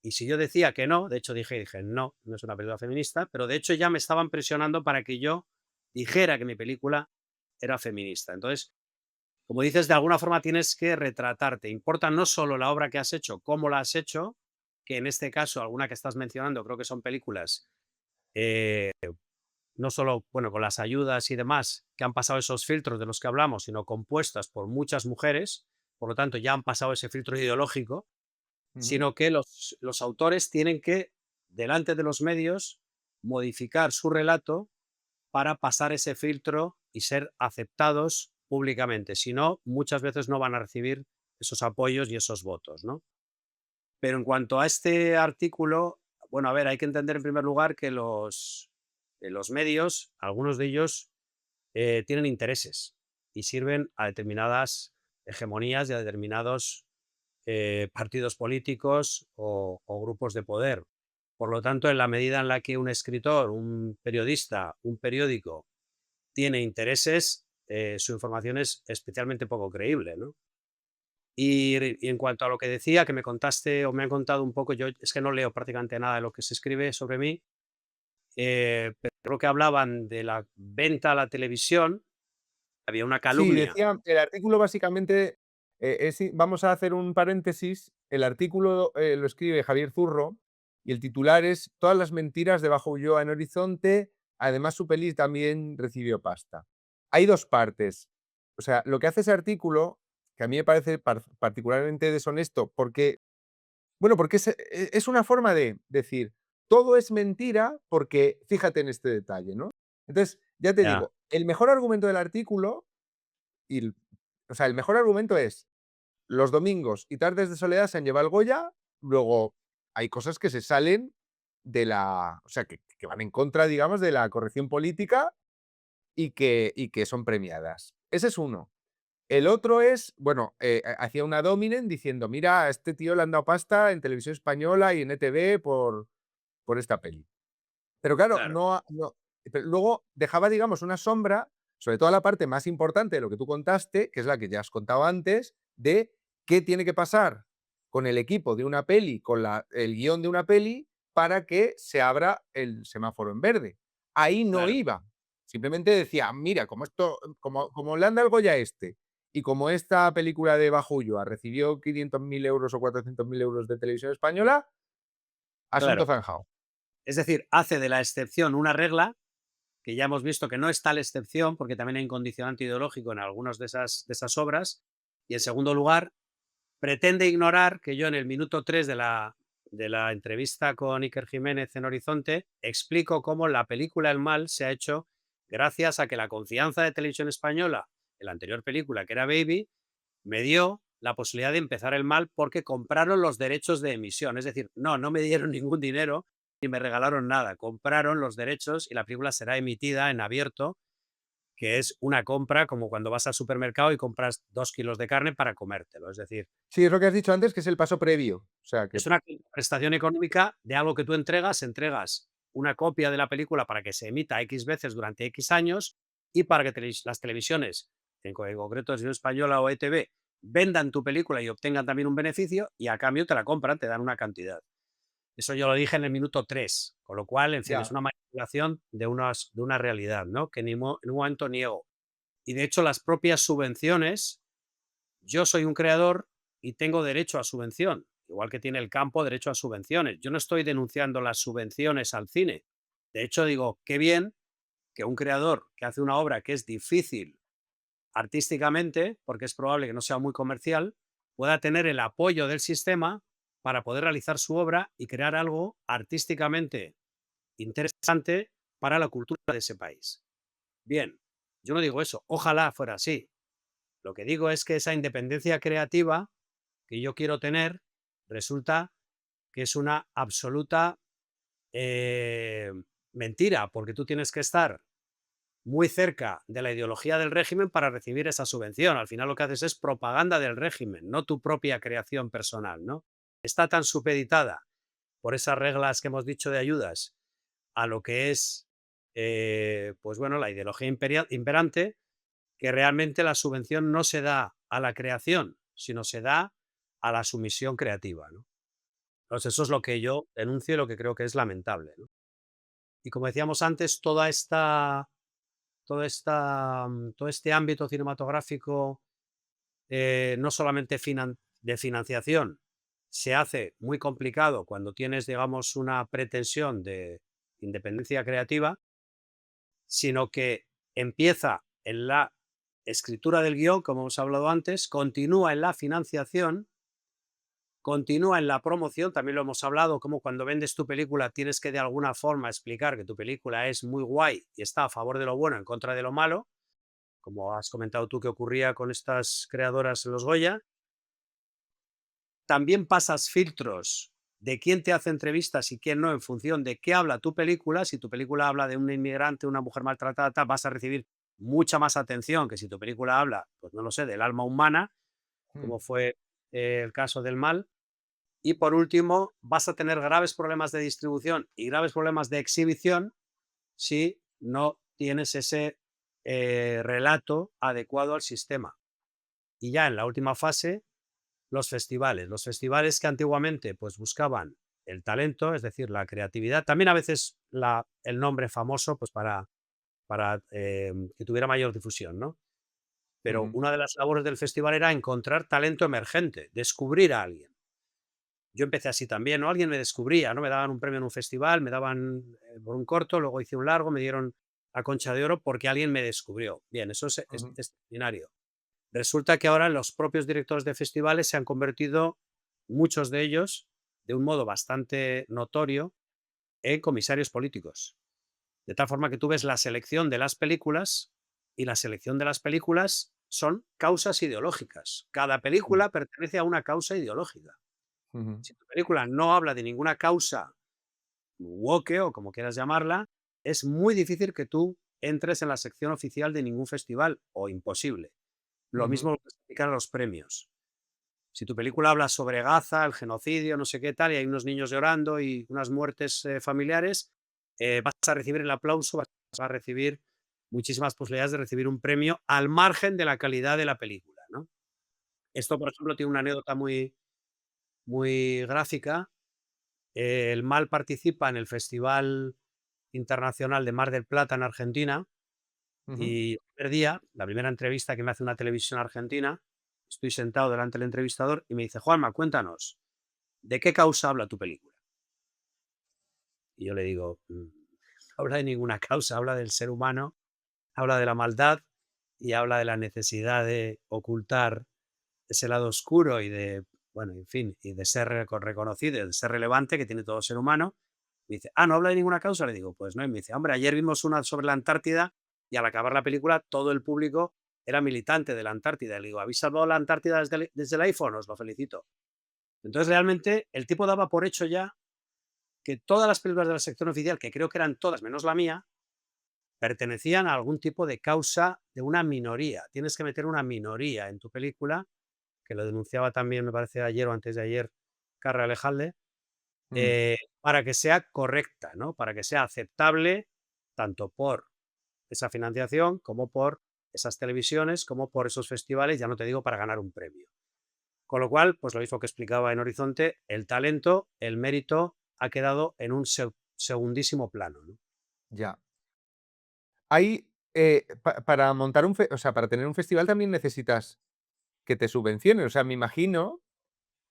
Y si yo decía que no, de hecho dije, no, no es una película feminista, pero de hecho ya me estaban presionando para que yo dijera que mi película era feminista. Entonces, como dices, de alguna forma tienes que retratarte. Importa no solo la obra que has hecho, cómo la has hecho, que en este caso, alguna que estás mencionando, creo que son películas, eh, no solo, bueno, con las ayudas y demás, que han pasado esos filtros de los que hablamos, sino compuestas por muchas mujeres, por lo tanto ya han pasado ese filtro ideológico, Ujú. sino que los autores tienen que, delante de los medios, modificar su relato para pasar ese filtro y ser aceptados públicamente. Si no, muchas veces no van a recibir esos apoyos y esos votos, ¿no? Pero en cuanto a este artículo, bueno, a ver, hay que entender en primer lugar que los medios, algunos de ellos, tienen intereses y sirven a determinadas hegemonías y a determinados partidos políticos o grupos de poder. Por lo tanto, en la medida en la que un escritor, un periodista, un periódico tiene intereses, su información es especialmente poco creíble, ¿no? Y en cuanto a lo que decía, que me contaste o me han contado un poco, yo es que no leo prácticamente nada de lo que se escribe sobre mí, pero creo que hablaban de la venta a la televisión, había una Sí, calumnia. decía, el artículo básicamente, vamos a hacer un paréntesis, el artículo lo escribe Javier Zurro y el titular es Todas las mentiras de Bajo Ulloa en Horizonte, además su peli también recibió pasta. Hay dos partes. O sea, lo que hace ese artículo, que a mí me parece particularmente deshonesto, porque, bueno, porque es una forma de decir, todo es mentira porque fíjate en este detalle, ¿no? Entonces, ya te Ya, digo, el mejor argumento del artículo y o sea, el mejor argumento es, Los Domingos y Tardes de Soledad se han llevado el Goya, luego hay cosas que se salen o sea, que van en contra, digamos, de la corrección política y que son premiadas. Ese es uno. El otro es, bueno, hacía una Dominen diciendo, mira, a este tío le han dado pasta en Televisión Española y en ETV por esta peli. Pero claro, claro, pero luego dejaba, digamos, una sombra, sobre todo la parte más importante de lo que tú contaste, que es la que ya has contado antes, de qué tiene que pasar con el equipo de una peli, con el guión de una peli, para que se abra el semáforo en verde. Ahí no claro. iba. Simplemente decía, mira, como le anda el Goya y como esta película de Bajo Ulloa recibió 500.000 euros o 400.000 euros de Televisión Española, asunto Claro. zanjado. Es decir, hace de la excepción una regla, que ya hemos visto que no es tal excepción, porque también hay un condicionante ideológico en algunas de esas obras. Y en segundo lugar, pretende ignorar que yo en el minuto 3 de la entrevista con Iker Jiménez en Horizonte explico cómo la película El Mal se ha hecho gracias a que la confianza de Televisión Española, en la anterior película que era Baby, me dio la posibilidad de empezar El Mal porque compraron los derechos de emisión. Es decir, no me dieron ningún dinero ni me regalaron nada. Compraron los derechos y la película será emitida en abierto que es una compra como cuando vas al supermercado y compras 2 kilos de carne para comértelo. Es decir, Sí, es lo que has dicho antes, que es el paso previo. O sea, que es una prestación económica de algo que tú entregas una copia de la película para que se emita X veces durante X años y para que las televisiones, en concreto Televisión Española o ETV, vendan tu película y obtengan también un beneficio y a cambio te la compran, te dan una cantidad. Eso yo lo dije en el minuto 3, con lo cual, en fin, es ya, una manipulación de una realidad, ¿no? Que en ningún momento niego. Y de hecho, las propias subvenciones, yo soy un creador y tengo derecho a subvención, igual que tiene el campo derecho a subvenciones. Yo no estoy denunciando las subvenciones al cine. De hecho, digo, qué bien que un creador que hace una obra que es difícil artísticamente, porque es probable que no sea muy comercial, pueda tener el apoyo del sistema para poder realizar su obra y crear algo artísticamente interesante para la cultura de ese país. Bien, yo no digo eso, ojalá fuera así. Lo que digo es que esa independencia creativa que yo quiero tener resulta que es una absoluta eh, mentira, porque tú tienes que estar muy cerca de la ideología del régimen para recibir esa subvención. Al final lo que haces es propaganda del régimen, no tu propia creación personal, ¿no? Está tan supeditada por esas reglas que hemos dicho de ayudas a lo que es, pues bueno, la ideología imperante, que realmente la subvención no se da a la creación, sino se da a la sumisión creativa, ¿no? Entonces, eso es lo que yo denuncio y lo que creo que es lamentable, ¿no? Y como decíamos antes, todo este ámbito cinematográfico, no solamente de financiación, se hace muy complicado cuando tienes, digamos, una pretensión de independencia creativa, sino que empieza en la escritura del guión, como hemos hablado antes, continúa en la financiación, continúa en la promoción, también lo hemos hablado, como cuando vendes tu película tienes que de alguna forma explicar que tu película es muy guay y está a favor de lo bueno en contra de lo malo, como has comentado tú que ocurría con estas creadoras en los Goya. También pasas filtros de quién te hace entrevistas y quién no en función de qué habla tu película. Si tu película habla de un inmigrante, una mujer maltratada, tal, vas a recibir mucha más atención que si tu película habla, pues no lo sé, del alma humana, mm, como fue el caso del Mal. Y por último, vas a tener graves problemas de distribución y graves problemas de exhibición si no tienes ese relato adecuado al sistema. Y ya en la última fase, los festivales que antiguamente pues buscaban el talento, es decir, la creatividad, también a veces el nombre famoso pues para que tuviera mayor difusión, ¿no? Pero ujú, una de las labores del festival era encontrar talento emergente, descubrir a alguien. Yo empecé así también, ¿no? Alguien me descubría, ¿no? Me daban un premio en un festival, me daban por un corto, luego hice un largo, me dieron la Concha de Oro porque alguien me descubrió. Bien, eso es ujú, extraordinario. Resulta que ahora los propios directores de festivales se han convertido, muchos de ellos, de un modo bastante notorio, en comisarios políticos. De tal forma que tú ves la selección de las películas y la selección de las películas son causas ideológicas. Cada mm, película pertenece a una causa ideológica. ujú, Si tu película no habla de ninguna causa woke o como quieras llamarla, es muy difícil que tú entres en la sección oficial de ningún festival o imposible. Lo ujú, mismo lo puedes aplicar a los premios. Si tu película habla sobre Gaza, el genocidio, no sé qué tal, y hay unos niños llorando y unas muertes familiares, vas a recibir el aplauso, vas a recibir muchísimas posibilidades de recibir un premio al margen de la calidad de la película, ¿no? Esto, por ejemplo, tiene una anécdota muy gráfica. El Mal participa en el Festival Internacional de Mar del Plata en Argentina ujú. y el primer día, la primera entrevista que me hace una televisión argentina, estoy sentado delante del entrevistador y me dice: Juanma, cuéntanos, ¿de qué causa habla tu película? Y yo le digo: No habla de ninguna causa, habla del ser humano, habla de la maldad y habla de la necesidad de ocultar ese lado oscuro y de, bueno, en fin, y de ser reconocido, de ser relevante que tiene todo ser humano. Me dice: no habla de ninguna causa. Le digo: pues no. Y me dice: hombre, ayer vimos una sobre la Antártida y al acabar la película todo el público era militante de la Antártida. Le digo: ¿habéis salvado la Antártida desde el iPhone? Os lo felicito. Entonces, realmente, el tipo daba por hecho ya que todas las películas de la sección oficial, que creo que eran todas menos la mía, pertenecían a algún tipo de causa de una minoría. Tienes que meter una minoría en tu película, que lo denunciaba también, me parece, ayer o antes de ayer, Carra Alejalde, Mm, para que sea correcta, ¿no? Para que sea aceptable tanto por esa financiación como por esas televisiones, como por esos festivales, ya no te digo para ganar un premio. Con lo cual, pues lo mismo que explicaba en Horizonte, el talento, el mérito ha quedado en un segundísimo plano, ¿no? ya. Hay, para montar o sea, para tener un festival también necesitas que te subvencionen. O sea, me imagino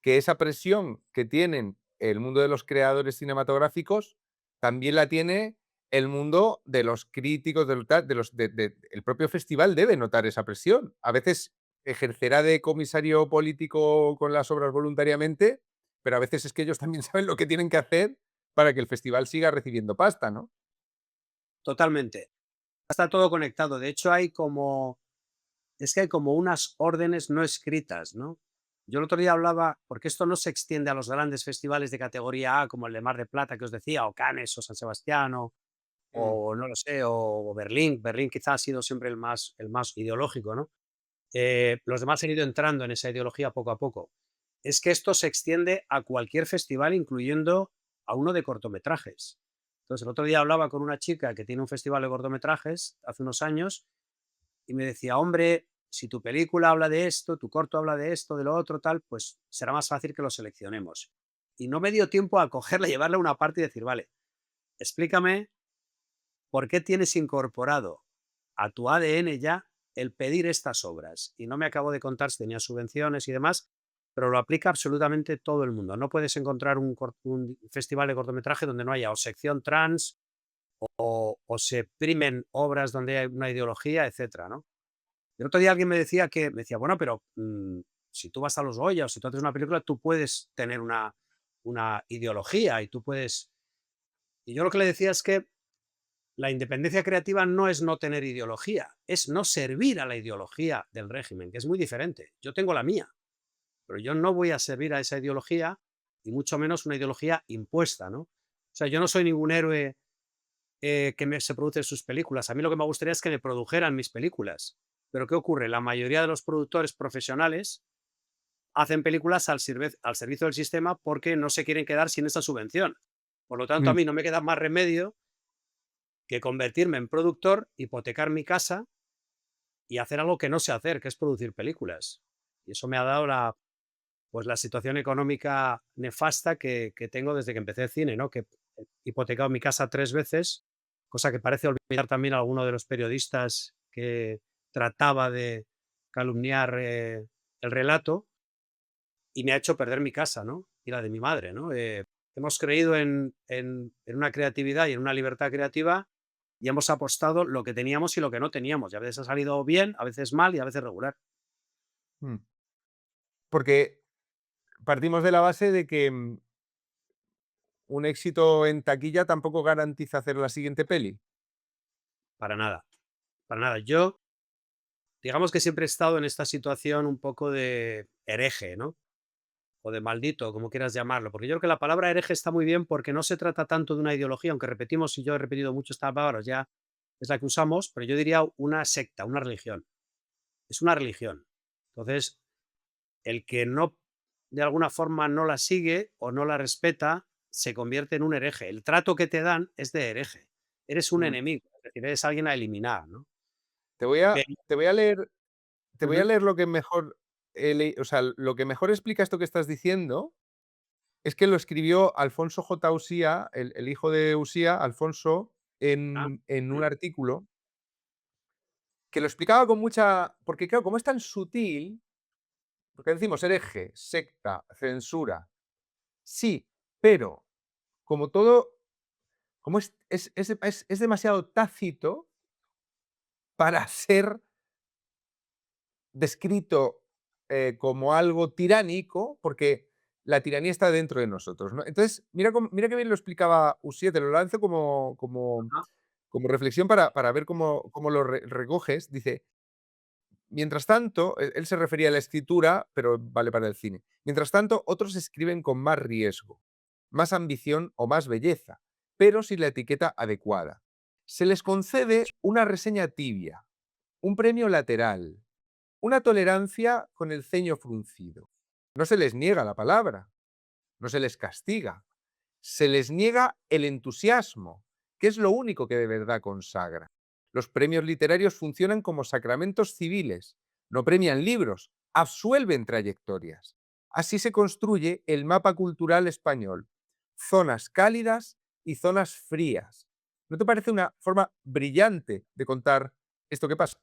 que esa presión que tienen el mundo de los creadores cinematográficos también la tiene el mundo de los críticos, el propio festival debe notar esa presión. A veces ejercerá de comisario político con las obras voluntariamente, pero a veces es que ellos también saben lo que tienen que hacer para que el festival siga recibiendo pasta, ¿no? Totalmente. Está todo conectado. De hecho, es que hay como unas órdenes no escritas, ¿no? Yo el otro día hablaba, porque esto no se extiende a los grandes festivales de categoría A, como el de Mar de Plata que os decía, o Cannes, o San Sebastián, Mm, o no lo sé, o Berlín. Berlín quizás ha sido siempre el más ideológico, ¿no? Los demás han ido entrando en esa ideología poco a poco. Es que esto se extiende a cualquier festival, incluyendo a uno de cortometrajes. Entonces, el otro día hablaba con una chica que tiene un festival de cortometrajes hace unos años y me decía, hombre, si tu película habla de esto, tu corto habla de esto, de lo otro, tal, pues será más fácil que lo seleccionemos. Y no me dio tiempo a cogerla, llevarla a una parte y decir, vale, explícame por qué tienes incorporado a tu ADN ya el pedir estas obras. Y no me acabo de contar si tenía subvenciones y demás, pero lo aplica absolutamente todo el mundo. No puedes encontrar un festival de cortometraje donde no haya o sección trans o se primen obras donde hay una ideología, etcétera, ¿no? El otro día alguien me decía, bueno, pero si tú vas a los Goya o si tú haces una película, tú puedes tener una ideología y tú puedes... Y yo lo que le decía es que la independencia creativa no es no tener ideología, es no servir a la ideología del régimen, que es muy diferente. Yo tengo la mía, pero yo no voy a servir a esa ideología y mucho menos una ideología impuesta, ¿no? O sea, yo no soy ningún héroe se produce sus películas. A mí lo que me gustaría es que me produjeran mis películas. Pero ¿qué ocurre? La mayoría de los productores profesionales hacen películas al servicio del sistema porque no se quieren quedar sin esa subvención. Por lo tanto, a mm. mí no me queda más remedio que convertirme en productor, hipotecar mi casa y hacer algo que no sé hacer, que es producir películas. Y eso me ha dado pues la situación económica nefasta que tengo desde que empecé el cine, ¿no? Que he hipotecado mi casa 3 veces, cosa que parece olvidar también a alguno de los periodistas que trataba de calumniar, el relato, y me ha hecho perder mi casa, ¿no? Y la de mi madre, ¿no? Hemos creído en una creatividad y en una libertad creativa, y hemos apostado lo que teníamos y lo que no teníamos, y a veces ha salido bien, a veces mal y a veces regular. Mm. Porque partimos de la base de que un éxito en taquilla tampoco garantiza hacer la siguiente peli. Para nada, para nada. Yo digamos que siempre he estado en esta situación un poco de hereje, ¿no? O de maldito, como quieras llamarlo, porque yo creo que la palabra hereje está muy bien porque no se trata tanto de una ideología, aunque repetimos, y yo he repetido mucho esta palabra, ya es la que usamos, pero yo diría una secta, una religión. Es una religión. Entonces, el que no, de alguna forma, no la sigue o no la respeta, se convierte en un hereje. El trato que te dan es de hereje. Eres un Mm. enemigo, es decir, eres alguien a eliminar, ¿no? Te voy a, Pero- te voy a leer, te voy a Ujú. leer lo que mejor, o sea, lo que mejor explica esto que estás diciendo es que lo escribió Alfonso J. Usía, el hijo de Usía, Alfonso, Ah, en un mm, artículo que lo explicaba con mucha. Porque, claro, como es tan sutil, porque decimos hereje, secta, censura, sí, pero como todo, como es demasiado tácito para ser descrito como algo tiránico, porque la tiranía está dentro de nosotros, ¿no? Entonces, mira qué bien lo explicaba Usier, te lo lanzo ajá, como reflexión para ver cómo lo recoges. Dice, mientras tanto, él se refería a la escritura, pero vale para el cine. Mientras tanto, otros escriben con más riesgo, más ambición o más belleza, pero sin la etiqueta adecuada. se les concede una reseña tibia, un premio lateral, una tolerancia con el ceño fruncido. No se les niega la palabra, no se les castiga, se les niega el entusiasmo, que es lo único que de verdad consagra. Los premios literarios funcionan como sacramentos civiles, no premian libros, absuelven trayectorias. Así se construye el mapa cultural español. Zonas cálidas y zonas frías. ¿No te parece una forma brillante de contar esto que pasa?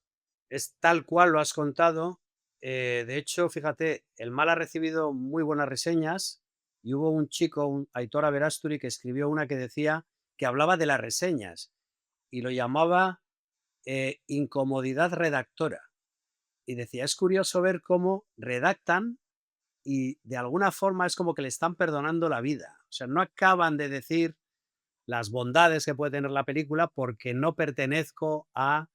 Es tal cual lo has contado. De hecho, fíjate, el mal ha recibido muy buenas reseñas y hubo un chico, un Aitor Aberasturi, que escribió una que decía que hablaba de las reseñas y lo llamaba incomodidad redactora. Y decía, es curioso ver cómo redactan y de alguna forma es como que le están perdonando la vida. O sea, no acaban de decir las bondades que puede tener la película porque no pertenezco a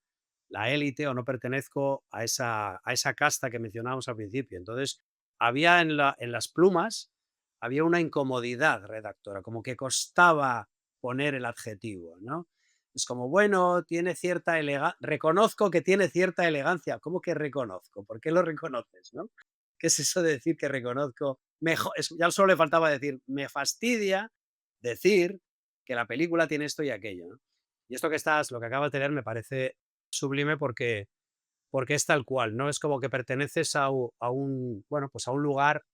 la élite o no pertenezco a esa casta que mencionábamos al principio. Entonces, había en las plumas, había una incomodidad redactora, como que costaba poner el adjetivo, ¿no? Es como, bueno, tiene cierta elegancia, reconozco que tiene cierta elegancia. ¿Cómo que reconozco? ¿Por qué lo reconoces, no? ¿Qué es eso de decir que reconozco? Mejor, ya solo le faltaba decir, me fastidia decir que la película tiene esto y aquello, ¿no? Y esto lo que acabas de leer me parece sublime porque es tal cual, ¿no? Es como que perteneces a un, bueno, pues a un lugar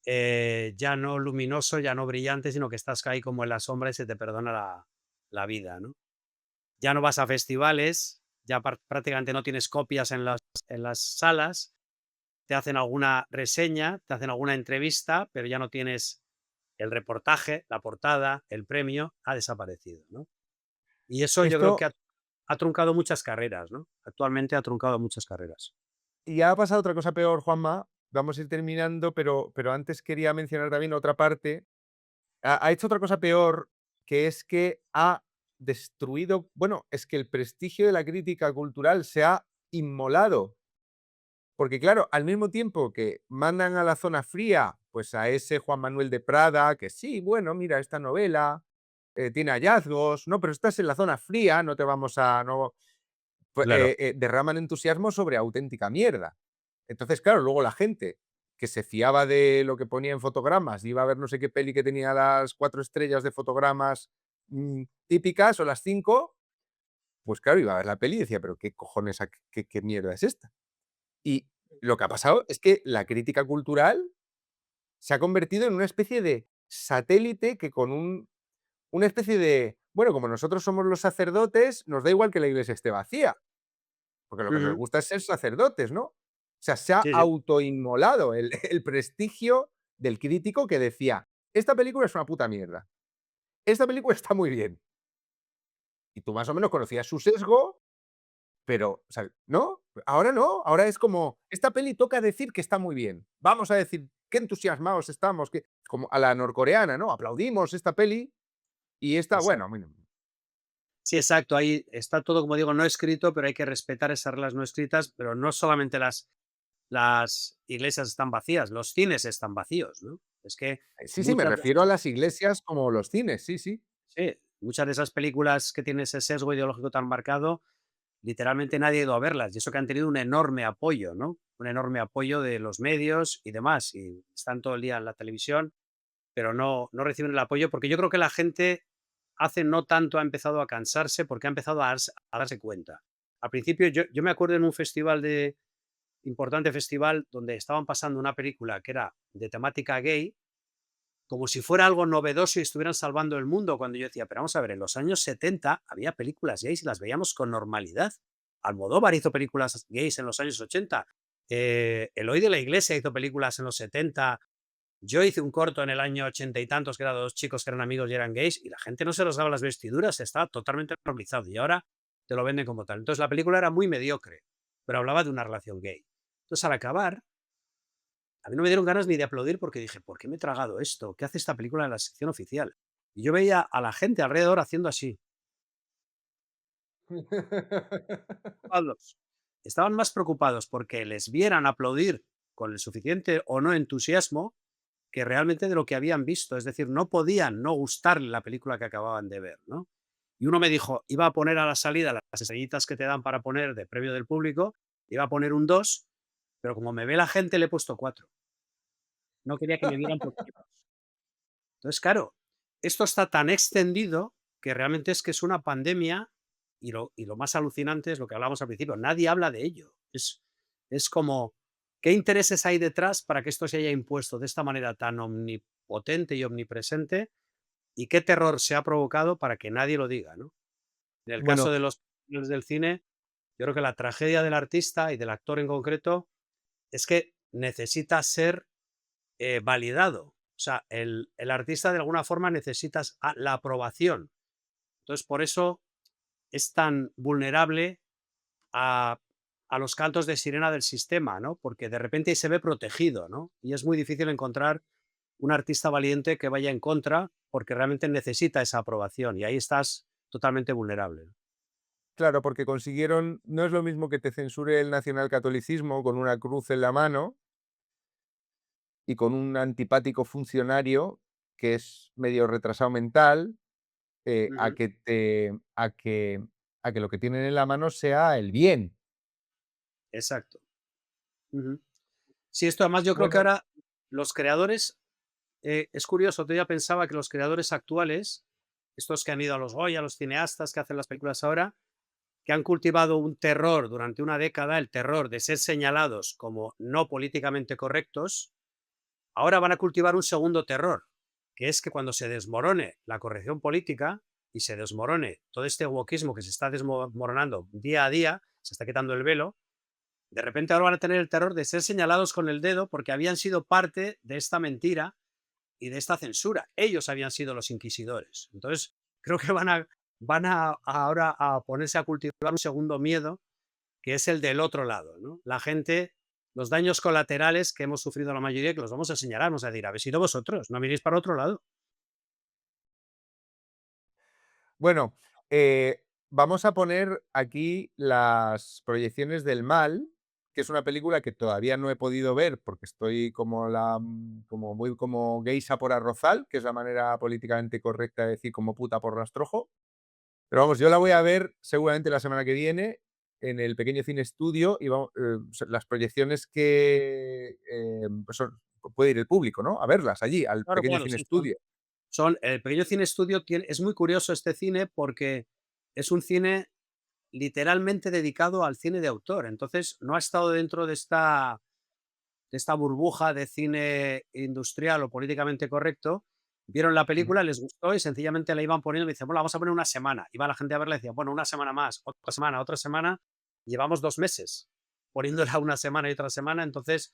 ya no luminoso, ya no brillante, sino que estás ahí como en la sombra y se te perdona la vida, ¿no? Ya no vas a festivales, ya prácticamente no tienes copias en las salas, te hacen alguna reseña, te hacen alguna entrevista, pero ya no tienes el reportaje, la portada, el premio, ha desaparecido, ¿no? Y eso yo creo que Esto, ha truncado muchas carreras, ¿no? Actualmente ha truncado muchas carreras. y ha pasado otra cosa peor, Juanma. Vamos a ir terminando, pero antes quería mencionar también otra parte. Ha hecho otra cosa peor, que es que ha destruido, bueno, es que el prestigio de la crítica cultural se ha inmolado. Porque claro, al mismo tiempo que mandan a la zona fría, pues a ese Juan Manuel de Prada, que sí, bueno, mira, esta novela tiene hallazgos, no, pero estás en la zona fría, no te vamos a... No, pues, Claro. derraman entusiasmo sobre auténtica mierda. Entonces, claro, luego la gente que se fiaba de lo que ponía en fotogramas, iba a ver no sé qué peli que tenía las 4 estrellas de fotogramas típicas o las 5, pues claro, iba a ver la peli y decía, pero qué cojones, qué mierda es esta. Y lo que ha pasado es que la crítica cultural se ha convertido en una especie de satélite que con una especie de, bueno, como nosotros somos los sacerdotes, nos da igual que la iglesia esté vacía, porque lo que nos Ujú. gusta es ser sacerdotes, ¿no? O sea, se ha Sí, sí. autoinmolado el prestigio del crítico que decía, esta película es una puta mierda, esta película está muy bien. Y tú más o menos conocías su sesgo, pero, o sea, ¿no? Ahora no, ahora es como, esta peli toca decir que está muy bien. Vamos a decir qué entusiasmados estamos, que como a la norcoreana, ¿no? Aplaudimos esta peli y esta, bueno, Exacto. Sí, exacto. Ahí está todo, como digo, no escrito, pero hay que respetar esas reglas no escritas, pero no solamente las iglesias están vacías, los cines están vacíos, ¿no? Es que sí, sí, me muchas refiero a las iglesias como los cines, sí, sí. sí, muchas de esas películas que tienen ese sesgo ideológico tan marcado, literalmente nadie ha ido a verlas, y eso que han tenido un enorme apoyo, ¿no? Un enorme apoyo de los medios y demás, y están todo el día en la televisión, pero no reciben el apoyo, porque yo creo que la gente hace no tanto ha empezado a cansarse, porque ha empezado a darse cuenta. Al principio yo me acuerdo en un festival importante festival, donde estaban pasando una película que era de temática gay, como si fuera algo novedoso y estuvieran salvando el mundo, cuando yo decía, pero vamos a ver, en los años 70 había películas gays y las veíamos con normalidad. Almodóvar hizo películas gays en los años 80. Eloy de la Iglesia hizo películas en los 70. Yo hice un corto en el año 80 y tantos, que era de dos chicos que eran amigos y eran gays, y la gente no se rasgaba las vestiduras, estaba totalmente normalizado, y ahora te lo venden como tal. Entonces la película era muy mediocre, pero hablaba de una relación gay. Entonces, al acabar, a mí no me dieron ganas ni de aplaudir porque dije, ¿por qué me he tragado esto? ¿Qué hace esta película en la sección oficial? Y yo veía a la gente alrededor haciendo así. Preocupados. Estaban más preocupados porque les vieran aplaudir con el suficiente o no entusiasmo que realmente de lo que habían visto. Es decir, no podían no gustarle la película que acababan de ver, ¿no? Y uno me dijo, iba a poner a la salida las estrellitas que te dan para poner de premio del público, iba a poner un 2, pero como me ve la gente le he puesto 4. No quería que me vieran por tipos. Entonces, claro, esto está tan extendido que realmente es que es una pandemia y lo más alucinante es lo que hablábamos al principio, nadie habla de ello. Es como, ¿qué intereses hay detrás para que esto se haya impuesto de esta manera tan omnipotente y omnipresente? ¿Y qué terror se ha provocado para que nadie lo diga, ¿no? En el caso Bueno, de los premios del cine, yo creo que la tragedia del artista y del actor en concreto es que necesita ser validado. O sea, el artista de alguna forma necesita la aprobación. Entonces, por eso es tan vulnerable a, a los cantos de sirena del sistema, ¿no? Porque de repente se ve protegido, ¿no? Y es muy difícil encontrar un artista valiente que vaya en contra porque realmente necesita esa aprobación y ahí estás totalmente vulnerable, ¿no? claro, porque consiguieron, no es lo mismo que te censure el nacionalcatolicismo con una cruz en la mano y con un antipático funcionario que es medio retrasado mental, a Ujú. que a que lo que tienen en la mano sea el bien. Exacto. Ujú. Sí, esto además yo creo que Bueno, ahora los creadores, es curioso, yo ya pensaba que los creadores actuales, estos que han ido a los Goya, los cineastas que hacen las películas ahora, que han cultivado un terror durante una década, el terror de ser señalados como no políticamente correctos, ahora van a cultivar un segundo terror, que es que cuando se desmorone la corrección política y se desmorone todo este wokismo que se está desmoronando día a día, se está quitando el velo, de repente ahora van a tener el terror de ser señalados con el dedo porque habían sido parte de esta mentira y de esta censura. Ellos habían sido los inquisidores. Entonces, creo que van a ahora a ponerse a cultivar un segundo miedo, que es el del otro lado, ¿no? La gente, los daños colaterales que hemos sufrido la mayoría, que los vamos a señalar, vamos a decir, habéis sido vosotros, no miréis para otro lado. bueno, vamos a poner aquí las proyecciones del mal, que es una película que todavía no he podido ver porque estoy como muy como geisha por arrozal, que es la manera políticamente correcta de decir como puta por rastrojo. Pero vamos, yo la voy a ver seguramente la semana que viene en el pequeño cine estudio y las proyecciones que pues puede ir el público, ¿no? A verlas allí, al Claro, pequeño claro, cine sí, estudio. el Pequeño Cine Estudio es muy curioso este cine porque es un cine literalmente dedicado al cine de autor. Entonces, no ha estado dentro de esta burbuja de cine industrial o políticamente correcto, vieron la Ujú. película, les gustó y sencillamente la iban poniendo. Me dicen, bueno, la vamos a poner una semana. Iba la gente a verla y decía, bueno, una semana más, otra semana, otra semana. Llevamos 2 meses poniéndola una semana y otra semana. Entonces,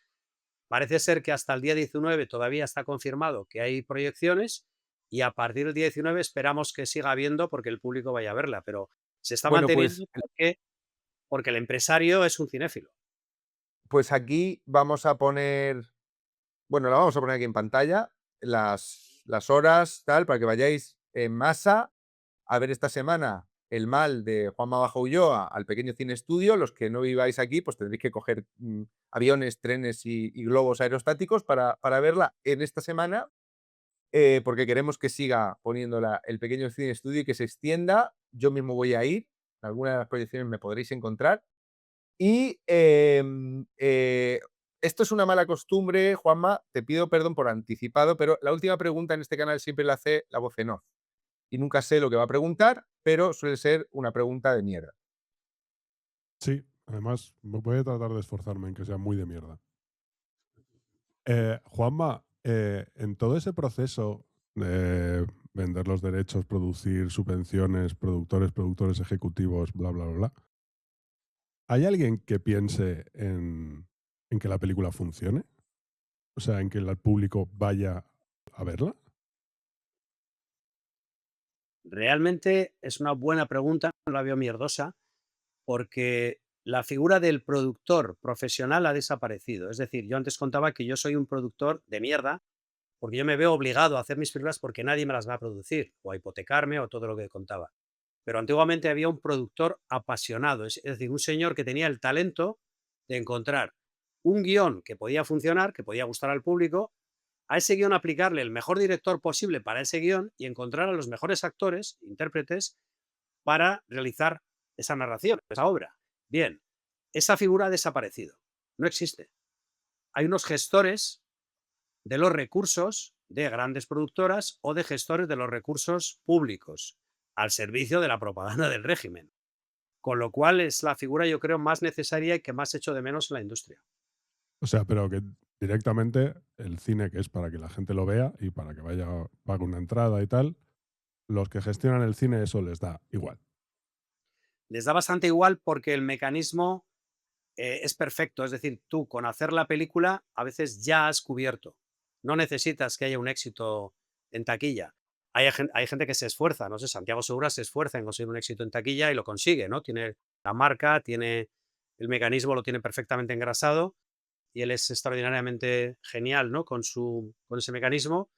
parece ser que hasta el día 19 todavía está confirmado que hay proyecciones y a partir del día 19 esperamos que siga habiendo porque el público vaya a verla. Pero se está Bueno, pues manteniendo porque el empresario es un cinéfilo. Pues aquí vamos a poner, bueno, la vamos a poner aquí en pantalla, las horas, tal, para que vayáis en masa a ver esta semana El mal de Juanma Bajo Ulloa al pequeño cine estudio. Los que no viváis aquí, pues tendréis que coger aviones, trenes y globos aerostáticos para verla en esta semana, porque queremos que siga poniéndola el pequeño cine estudio y que se extienda. Yo mismo voy a ir, en algunas de las proyecciones me podréis encontrar. Y esto es una mala costumbre, Juanma, te pido perdón por anticipado, pero la última pregunta en este canal siempre la hace la voz en off. Y nunca sé lo que va a preguntar, pero suele ser una pregunta de mierda. Sí, además voy a tratar de esforzarme en que sea muy de mierda. Juanma, en todo ese proceso de vender los derechos, producir subvenciones, productores ejecutivos, bla, bla, bla, bla, ¿hay alguien que piense en que la película funcione? O sea, en que el público vaya a verla. Realmente es una buena pregunta, no la veo mierdosa, porque la figura del productor profesional ha desaparecido. Es decir, yo antes contaba que yo soy un productor de mierda, porque yo me veo obligado a hacer mis películas porque nadie me las va a producir, o a hipotecarme, o todo lo que contaba. Pero antiguamente había un productor apasionado, es decir, un señor que tenía el talento de encontrar un guión que podía funcionar, que podía gustar al público, a ese guión aplicarle el mejor director posible para ese guión y encontrar a los mejores actores, intérpretes, para realizar esa narración, esa obra. Bien, esa figura ha desaparecido, no existe. Hay unos gestores de los recursos de grandes productoras o de gestores de los recursos públicos al servicio de la propaganda del régimen. Con lo cual es la figura, yo creo, más necesaria y que más echo de menos en la industria. O sea, pero que directamente el cine, que es para que la gente lo vea y para que vaya, pague una entrada y tal, los que gestionan el cine eso les da igual. Les da bastante igual porque el mecanismo es perfecto. Es decir, tú con hacer la película a veces ya has cubierto. No necesitas que haya un éxito en taquilla. Hay gente que se esfuerza, no sé, Santiago Segura se esfuerza en conseguir un éxito en taquilla y lo consigue, ¿no? Tiene la marca, tiene el mecanismo, lo tiene perfectamente engrasado y él es extraordinariamente genial, ¿no? Con ese mecanismo,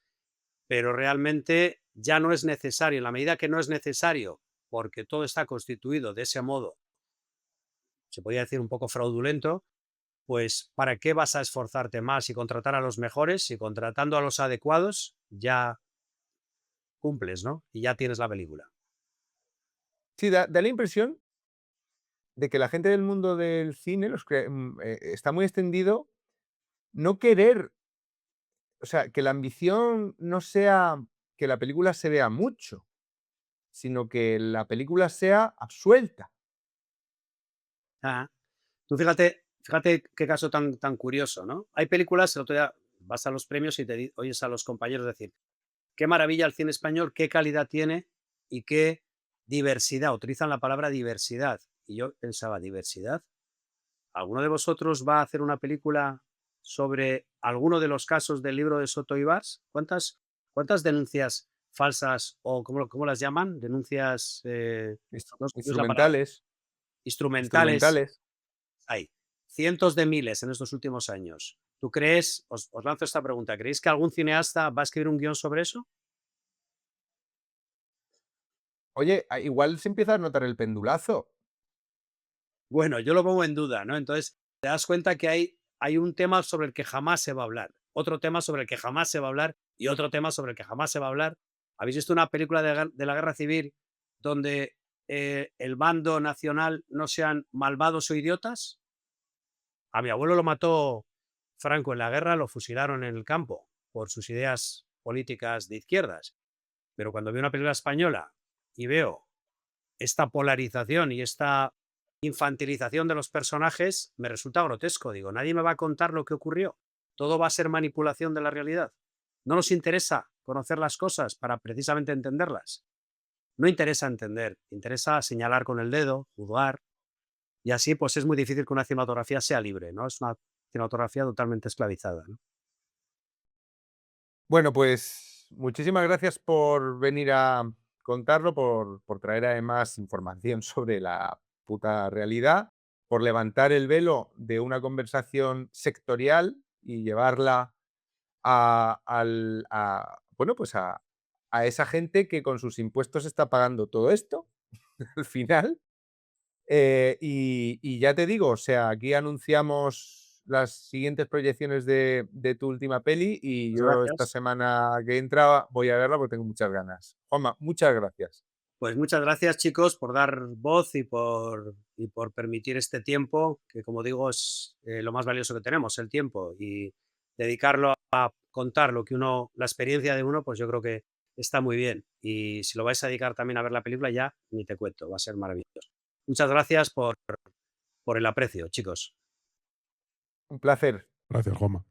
pero realmente ya no es necesario. En la medida que no es necesario, porque todo está constituido de ese modo, se podría decir un poco fraudulento, pues ¿para qué vas a esforzarte más y contratar a los mejores si contratando a los adecuados ya cumples, ¿no? Y ya tienes la película. Sí, da la impresión de que la gente del mundo del cine está muy extendido no querer, o sea, que la ambición no sea que la película se vea mucho, sino que la película sea absuelta. Ah, tú fíjate qué caso tan curioso, ¿no? Hay películas, el otro día vas a los premios y oyes a los compañeros decir, qué maravilla el cine español, qué calidad tiene y qué diversidad. Utilizan la palabra diversidad. Y yo pensaba, ¿diversidad? ¿Alguno de vosotros va a hacer una película sobre alguno de los casos del libro de Soto Ibars? ¿Cuántas denuncias falsas o cómo las llaman? Denuncias, no sé si es la palabra, Instrumentales, instrumentales instrumentales. hay. Cientos de miles en estos últimos años. ¿Tú crees, os lanzo esta pregunta, ¿creéis que algún cineasta va a escribir un guión sobre eso? Oye, igual se empieza a notar el pendulazo. Bueno, yo lo pongo en duda, ¿no? Entonces, te das cuenta que hay un tema sobre el que jamás se va a hablar, otro tema sobre el que jamás se va a hablar y otro tema sobre el que jamás se va a hablar. ¿Habéis visto una película de la guerra civil donde el bando nacional no sean malvados o idiotas? A mi abuelo lo mató Franco en la guerra, lo fusilaron en el campo por sus ideas políticas de izquierdas. Pero cuando veo una película española y veo esta polarización y esta infantilización de los personajes, me resulta grotesco. Digo, nadie me va a contar lo que ocurrió. Todo va a ser manipulación de la realidad. No nos interesa conocer las cosas para precisamente entenderlas. No interesa entender, interesa señalar con el dedo, juzgar, y así pues es muy difícil que una cinematografía sea libre, ¿no? Es una cinematografía totalmente esclavizada, ¿no? Bueno, pues muchísimas gracias por venir a contarlo, por traer además información sobre la puta realidad, por levantar el velo de una conversación sectorial y llevarla bueno, pues a esa gente que con sus impuestos está pagando todo esto al final. Y ya te digo, o sea, aquí anunciamos las siguientes proyecciones de tu última peli y Pues yo esta gracias. semana que entra voy a verla porque tengo muchas ganas. Juanma, muchas gracias. Pues muchas gracias, chicos, por dar voz y por permitir este tiempo, que como digo es lo más valioso que tenemos, el tiempo, y dedicarlo a contar la experiencia de uno, pues yo creo que está muy bien. Y si lo vais a dedicar también a ver la película, ya ni te cuento, va a ser maravilloso. Muchas gracias por el aprecio, chicos. Un placer. Gracias, Juanma.